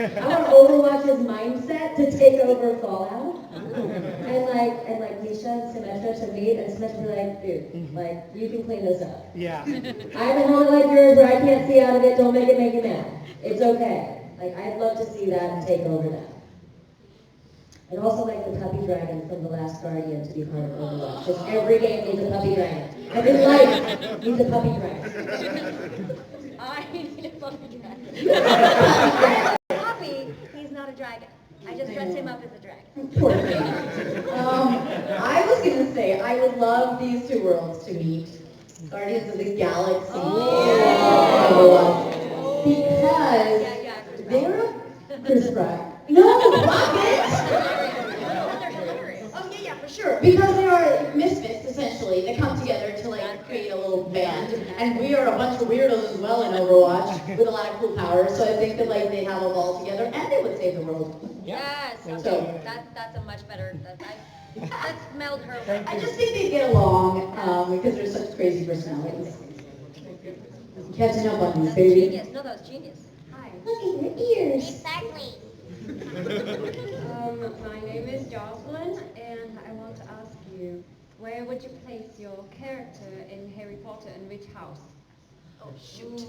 I want Overwatch's mindset to take over Fallout. And like Misha and Symmetra to meet, and Symmetra be like, dude, like, you can clean this up. Yeah. I have a helmet like yours where I can't see out of it, don't make me mad. It's okay. Like, I'd love to see that take over now. I'd also like the puppy dragon from The Last Guardian to be part of Overwatch, because every game needs a puppy dragon. Every life needs a puppy dragon. I need a puppy dragon. Puppy, he's not a dragon. I just dressed him up as a dragon. I was gonna say, I would love these two worlds to meet. Guardians of the Galaxy and Overwatch. Because they're Chris Pratt. No, Rocket! Oh yeah, for sure. Because they are misfits, essentially. They come together to like create a little band. And we are a bunch of weirdos as well in Overwatch with a lot of cool powers. So I think that like they have a ball together and they would save the world. Yes, So- okay, that's a much better, let's meld her. I just think they get along because they're such crazy personalities. Catching up on you, baby. Genius, no, that was genius. Hi. Look at your ears. Exactly. My name is Jocelyn, and I want to ask you, where would you place your character in Harry Potter and which house? Oh, shoot.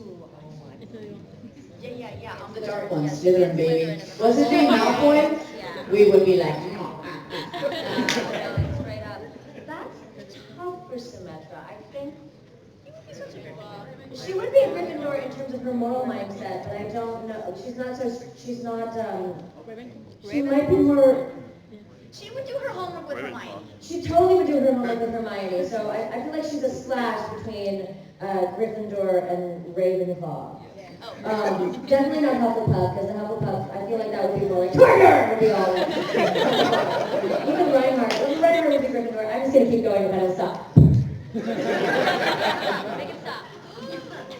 Yeah. On the dark one, Slytherin, baby. Was his name Malfoy? Yeah. We would be like, Straight up. That's tough for Symmetra. I think Such a good one. she would be a Gryffindor in terms of her moral mindset, but I don't know. She might be more. She would do her homework with Hermione. She totally would do her homework with Hermione, so I feel like she's a slash between Gryffindor and Ravenclaw. Definitely not Hufflepuff, because the Hufflepuff, I feel like that would be more like, Targar! Would be all Even Reinhardt would be Gryffindor. I'm just going to keep going if I don't stop. Make it stop.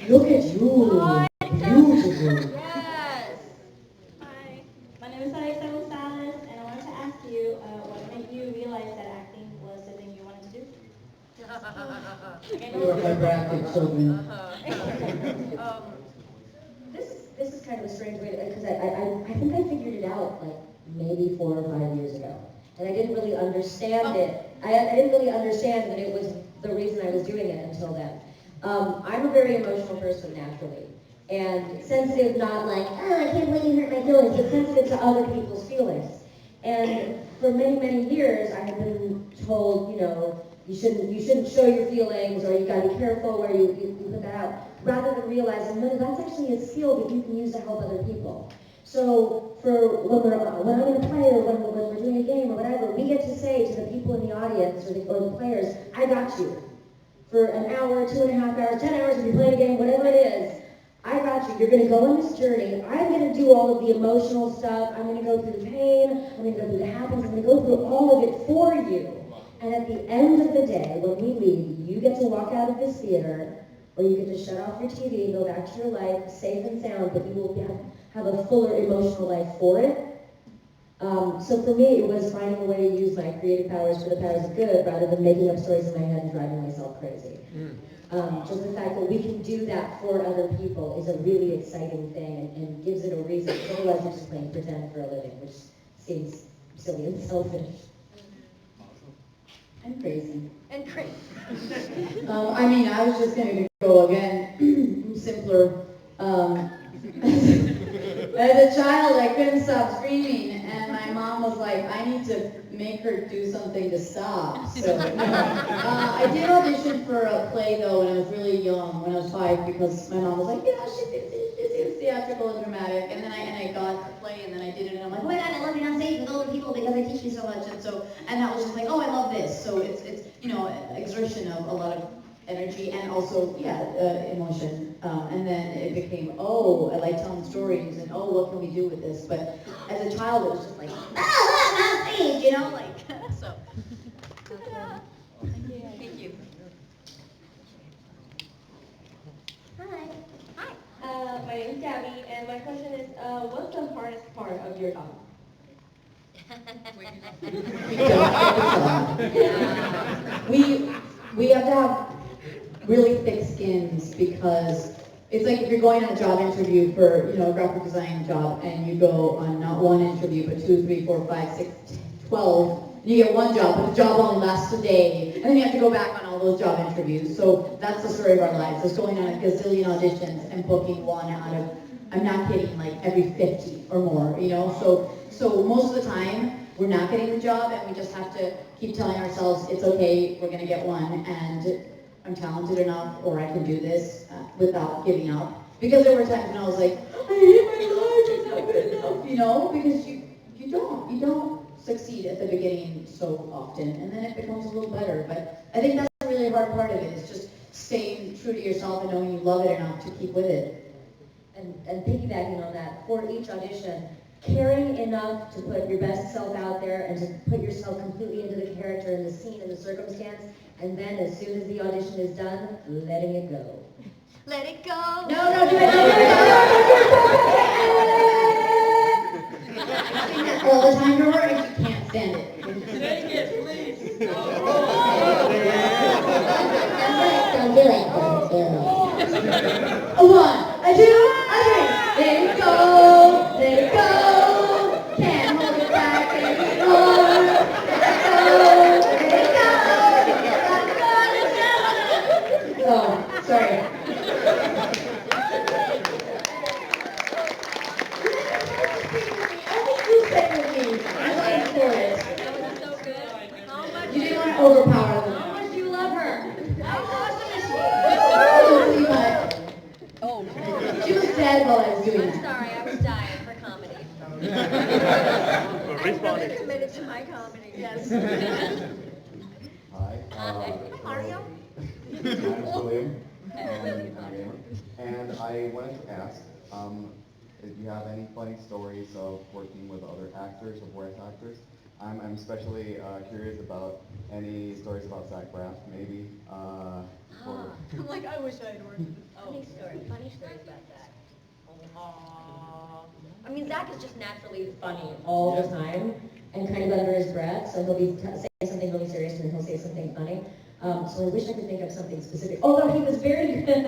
Look at you. Beautiful. Yes. Hi, my name is Alexa Gonzalez, and I wanted to ask you, what made you realize that acting was the thing you wanted to do? You are hyperactive children. This is kind of a strange way, because I think I figured it out like maybe 4 or 5 years ago. And I didn't really understand it. I didn't really understand that it was the reason I was doing it until then. I'm a very emotional person naturally. And sensitive, not like, oh, I can't believe you hurt my feelings, but sensitive to other people's feelings. And for many, many years, I have been told, you know, you shouldn't show your feelings, or you gotta be careful where you put that out, rather than realizing, no, that's actually a skill that you can use to help other people. So for when I'm in a play, or when we're doing a game or whatever, we get to say to the people in the audience or the players, I got you. For an hour, 2.5 hours, 10 hours, if you're playing a game, whatever it is, I got you. You're going to go on this journey. I'm going to do all of the emotional stuff. I'm going to go through the pain. I'm going to go through the happiness. I'm going to go through all of it for you. And at the end of the day, when we leave, you get to walk out of this theater, or you get to shut off your TV and go back to your life, safe and sound, but you will have a fuller emotional life for it. So for me, it was finding a way to use my creative powers for the powers of good, rather than making up stories in my head and driving myself crazy. Just the fact that we can do that for other people is a really exciting thing, and gives it a reason. Otherwise, you're just playing pretend for a living, which seems silly and selfish. And crazy. And crazy. I mean, I was just going to go again, simpler. As a child, I couldn't stop screaming, and my mom was like, I need to make her do something to stop. So, I did audition for a play, though, when I was really young, when I was 5, because my mom was like, yeah, she seems theatrical and dramatic, and then I got the play, and then I did it, and I'm like, oh my God, I love being on stage with older people because they teach me so much, and that was just like, oh, I love this. So it's exertion of a lot of energy and also, emotion. And then it became, I like telling stories, and what can we do with this? But as a child, it was just like, look, on stage, so. Thank you. Hi. My name is Gabby, and my question is, what's the hardest part of your job? We have to have really thick skins because It's like if you're going on a job interview for, a graphic design job, and you go on not one interview, but 2, 3, 4, 5, 6, 12, and you get one job, but the job only lasts a day, and then you have to go back on all those job interviews. So that's the story of our lives, is going on a gazillion auditions and booking one out of, I'm not kidding, like every 50 or more, So most of the time, we're not getting the job, and we just have to keep telling ourselves, it's okay, we're gonna get one, and I'm talented enough, or I can do this without giving up. Because there were times when I was like, I hate my life, it's not good enough, because you don't succeed at the beginning so often, and then it becomes a little better. But I think that's a really hard part of it, is just staying true to yourself and knowing you love it enough to keep with it. And piggybacking on that, for each audition, caring enough to put your best self out there and to put yourself completely into the character and the scene and the circumstance, and then as soon as the audition is done, letting it go. Let it go. No, do it. I think that all the time, Robert, and you can't stand it. Take it, please. Don't do it. A 1, a 2, a 3. Let it go. Let it go. Can't hold it back anymore. Let it go. Oh, sorry. You sang with me. I went for it. That was so good. How much? You didn't want to overpower them. How much do you love her? How awesome is she? Oh, she was dead while I was doing I'm that. sorry, I was dying for comedy. I'm really committed to my comedy. Yes. Hi. Mario. My name is William. William. And I wanted to ask if you have any funny stories of working with other actors or voice actors. I'm especially curious about any stories about Zach Braff, maybe. I'm like, I wish I had worked with this. Funny stories about that. I mean, Zach is just naturally funny all the time and kind of under his breath, so he'll be saying something really serious and then he'll say something funny. So I wish I could think of something specific. Although he was very good. Okay,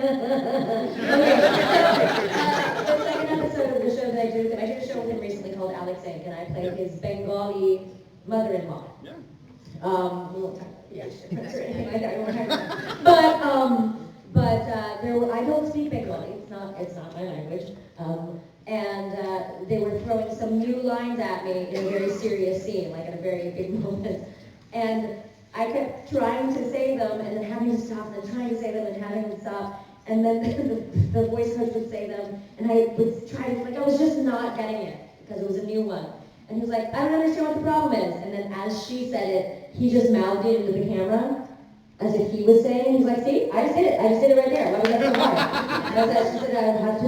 the second episode of the show that I did a show with him recently called Alex Inc., and I played his Bengali mother-in-law. We won't talk about the or anything like that. We won't talk about that. But I don't speak Bengali. It's not my language. And they were throwing some new lines at me in a very serious scene, like in a very big moment. And I kept trying to say them and then having to stop, and then trying to say them and having to stop. And then the voice coach would say them, and I would try to, I was just not getting it because it was a new one. And he was like, I don't understand what the problem is. And then as she said it, he just mouthed it into the camera as if he was saying, he was like, see, I just did it right there. Why was that so hard? She said, how to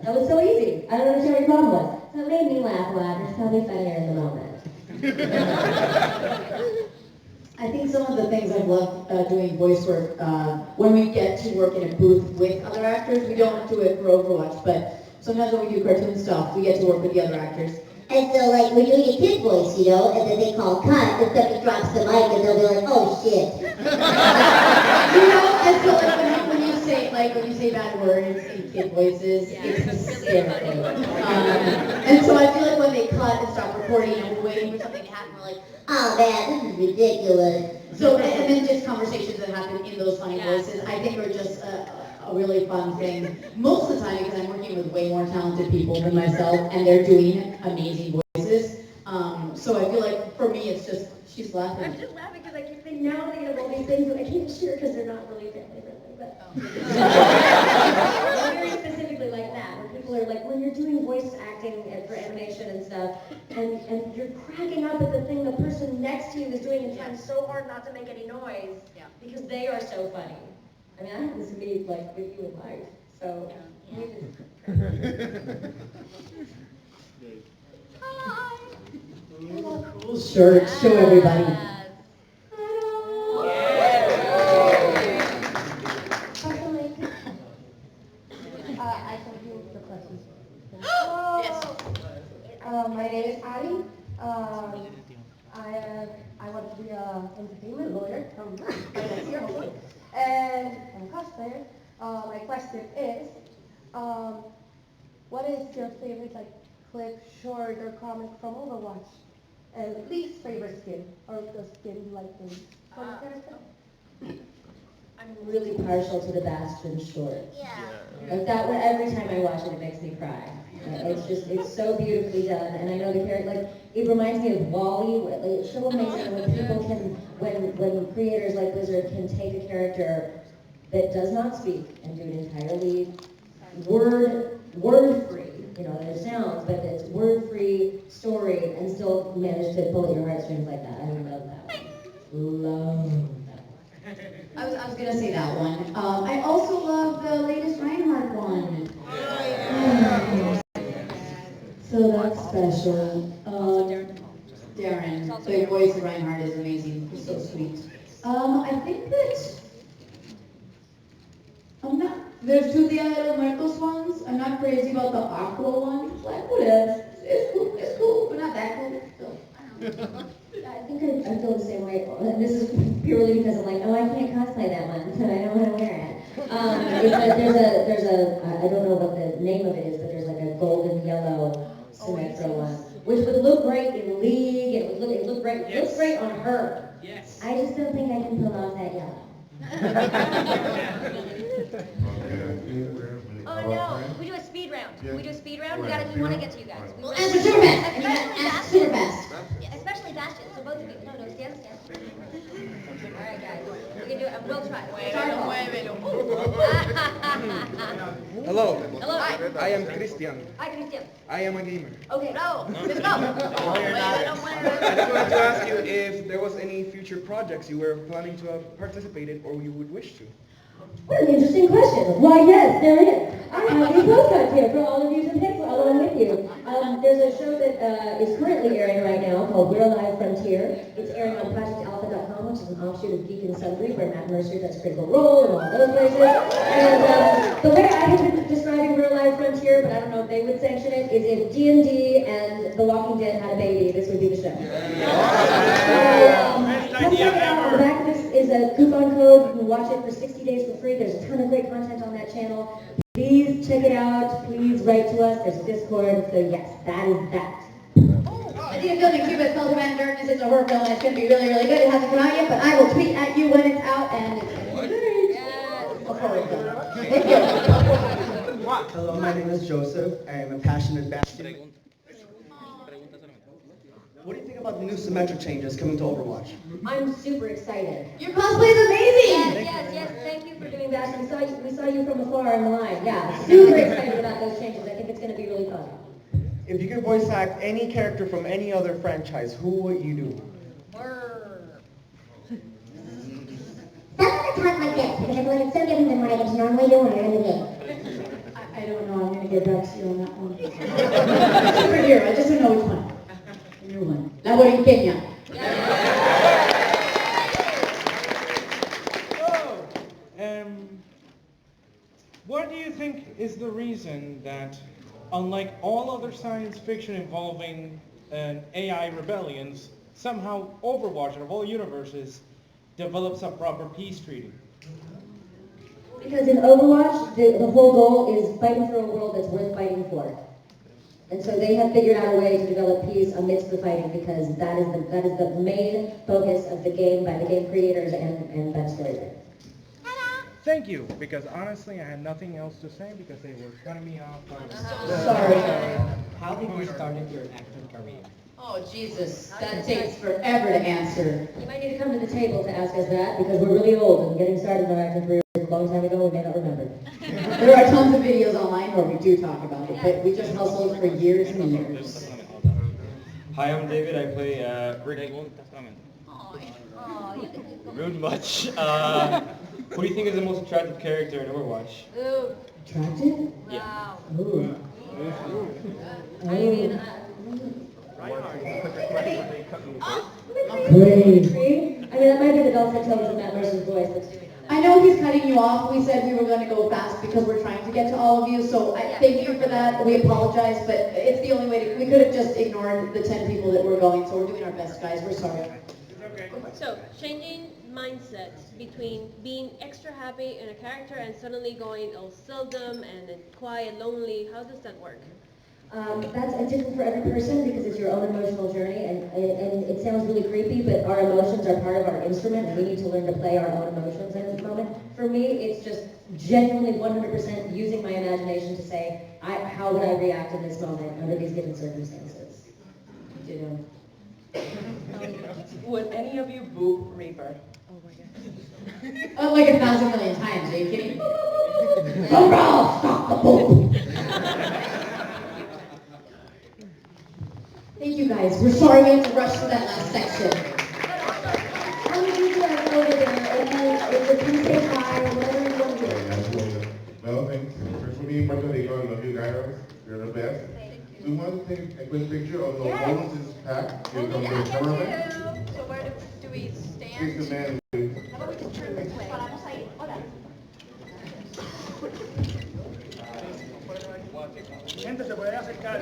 that was so easy. I don't understand what your problem was. So it made me laugh a lot. It's probably funnier in the moment. I think some of the things I've loved doing voice work, when we get to work in a booth with other actors, we don't do it for Overwatch, but sometimes when we do cartoon stuff, we get to work with the other actors. And so, like, we're doing a kid voice, and then they call cut, and somebody drops the mic, and they'll be like, oh, shit. And so, when you say bad words in kid voices, it's hysterical. And so I feel like when they cut and stop recording, and we're waiting for something to happen, we're like, oh, man, this is ridiculous. So, and then just conversations that happen in those funny voices, I think are just a really fun thing. Most of the time, because I'm working with way more talented people than myself, and they're doing amazing voices. So I feel like for me, it's just, she's laughing. I'm just laughing because I keep thinking now thinking of all these things that I can't share because they're not really family friendly. But very specifically like that, where people are like, when you're doing voice acting for animation and stuff, and you're cracking up at the thing the person next to you is doing and trying so hard not to make any noise because they are so funny. I mean, I have this meet like with you in life, so you just. Hi. Cool shirt, show everybody. I can hear the questions. My name is Ali. I want to be an entertainment lawyer from next year, hopefully. And I'm a cosplayer. My question is, what is your favorite like clip, short, or comic from Overwatch? And least favorite skin, or the skin you like the least from the character? I'm really partial to the Bastion short. Yeah. Like that one, every time I watch it, it makes me cry. It's so beautifully done, and I know the character, like, it reminds me of Wall-E, where, like, it's so amazing when people can, when creators like Blizzard can take a character that does not speak and do it entirely word-free, you know, there's sounds, but it's word-free story, and still manage to pull at your heartstrings like that. I love that one. Love that one. I was gonna say that one. I also love the latest Reinhardt one. So that's special. Darren, the voice of Reinhardt is amazing. He's so sweet. I think that I'm not. There's two Dia de los Muertos ones. I'm not crazy about the Aqua one. Like whatever. It's cool, but not that cool. So I don't know. I think I feel the same way. And this is purely because I'm like, oh, I can't cosplay that one, so I don't want to wear it. There's a, I don't know what the name of it is, but there's like a golden yellow Symmetra one, which would look great in League. It looked great. It looks great on her. Yes. I just don't think I can pull off that yellow. Oh no, we do a speed round. We do a speed round. We want to get to you guys. Well, answer super fast. Answer super fast. Especially Bastion. So both of you. No, stand. All right, guys. We can do it. We'll try. Hello. Hello. Hi. I am Christian. Hi, Christian. I am a gamer. Okay. No. Let's go. No, you're not. I just wanted to ask you if there was any future projects you were planning to participate in or you would wish to. What an interesting question. Why, yes, there is. I have these postcards here for all of you to pick along with you. There's a show that is currently airing right now called We're Live Frontier. It's airing on ProjectAlpha.com, which is an offshoot of Geek and Sundry, where Matt Mercer does Critical Role and all those places. And the way I have been describing We're Live Frontier, but I don't know if they would sanction it, is if D&D and The Walking Dead had a baby, this would be the show. Come check it out. On the back of this is a coupon code. You can watch it for 60 days for free. There's a ton of great content on that channel. Please check it out. Please write to us. There's a Discord. So yes, that is that. I did a film in Cuba called Human Darkness. It's a horror film and it's going to be really, really good. It hasn't come out yet, but I will tweet at you when it's out and it's going to be great. Yes. A horror film. Thank you. Hello, my name is Joseph. I am a passionate Bastion. What do you think about the new Symmetra changes coming to Overwatch? I'm super excited. Your cosplay is amazing! Yes. Thank you for doing that. We saw you from afar in the line. Yeah, super excited about those changes. I think it's going to be really fun. If you could voice act any character from any other franchise, who would you do? Some of the talk like this, because I feel like it's so different than what I get to normally do when I'm in the game. I don't know. I'm going to get back to you on that one. Superhero. I just don't know which one. A new one. La Borinqueña. What do you think is the reason that, unlike all other science fiction involving AI rebellions, somehow Overwatch, of all universes, develops a proper peace treaty? Because in Overwatch, the whole goal is fighting for a world that's worth fighting for. And so they have figured out a way to develop peace amidst the fighting because that is the main focus of the game by the game creators and by the storyline. Thank you, because honestly I had nothing else to say because they were cutting me off. Sorry. How did you start your acting career? Oh, Jesus. That takes forever to answer. You might need to come to the table to ask us that because we're really old and getting started in our acting career a long time ago, we may not remember. There are tons of videos online where we do talk about it, but we just hustled for years and years. Hi, I'm David. I play Rick. Rude much. Who do you think is the most attractive character in Overwatch? Attractive? Yeah. Ooh. Crazy. I mean, that might be the dulcet tones of Matt Mercer's voice that's doing that. I know he's cutting you off. We said we were going to go fast because we're trying to get to all of you, so I thank you for that. We apologize, but it's the only way we could have just ignored the 10 people that were going, so we're doing our best, guys. We're sorry. So, changing mindset between being extra happy in a character and suddenly going all seldom and then quiet, lonely? How does that work? That's different for every person because it's your own emotional journey, and it sounds really creepy, but our emotions are part of our instrument, and we need to learn to play our own emotions in this moment. For me, it's just genuinely 100% using my imagination to say, how would I react in this moment under these given circumstances? Ditto. Would any of you boop Reaper? Oh, like 1,000 million times, are you kidding? Sombra, stop the boop! Thank you guys. We're sorry we had to rush through that last section. How would you do that over there? If you say hi or whatever you want to do. Well, thanks. First for being Puerto Rico, I love you guys. You're the best. Do you want to take a quick picture of the bonus in this pack? Here comes the cameraman. So where do we stand? He's the man. How about we just turn this way? Paramos ahí. Hola. Gente, se puede acercar.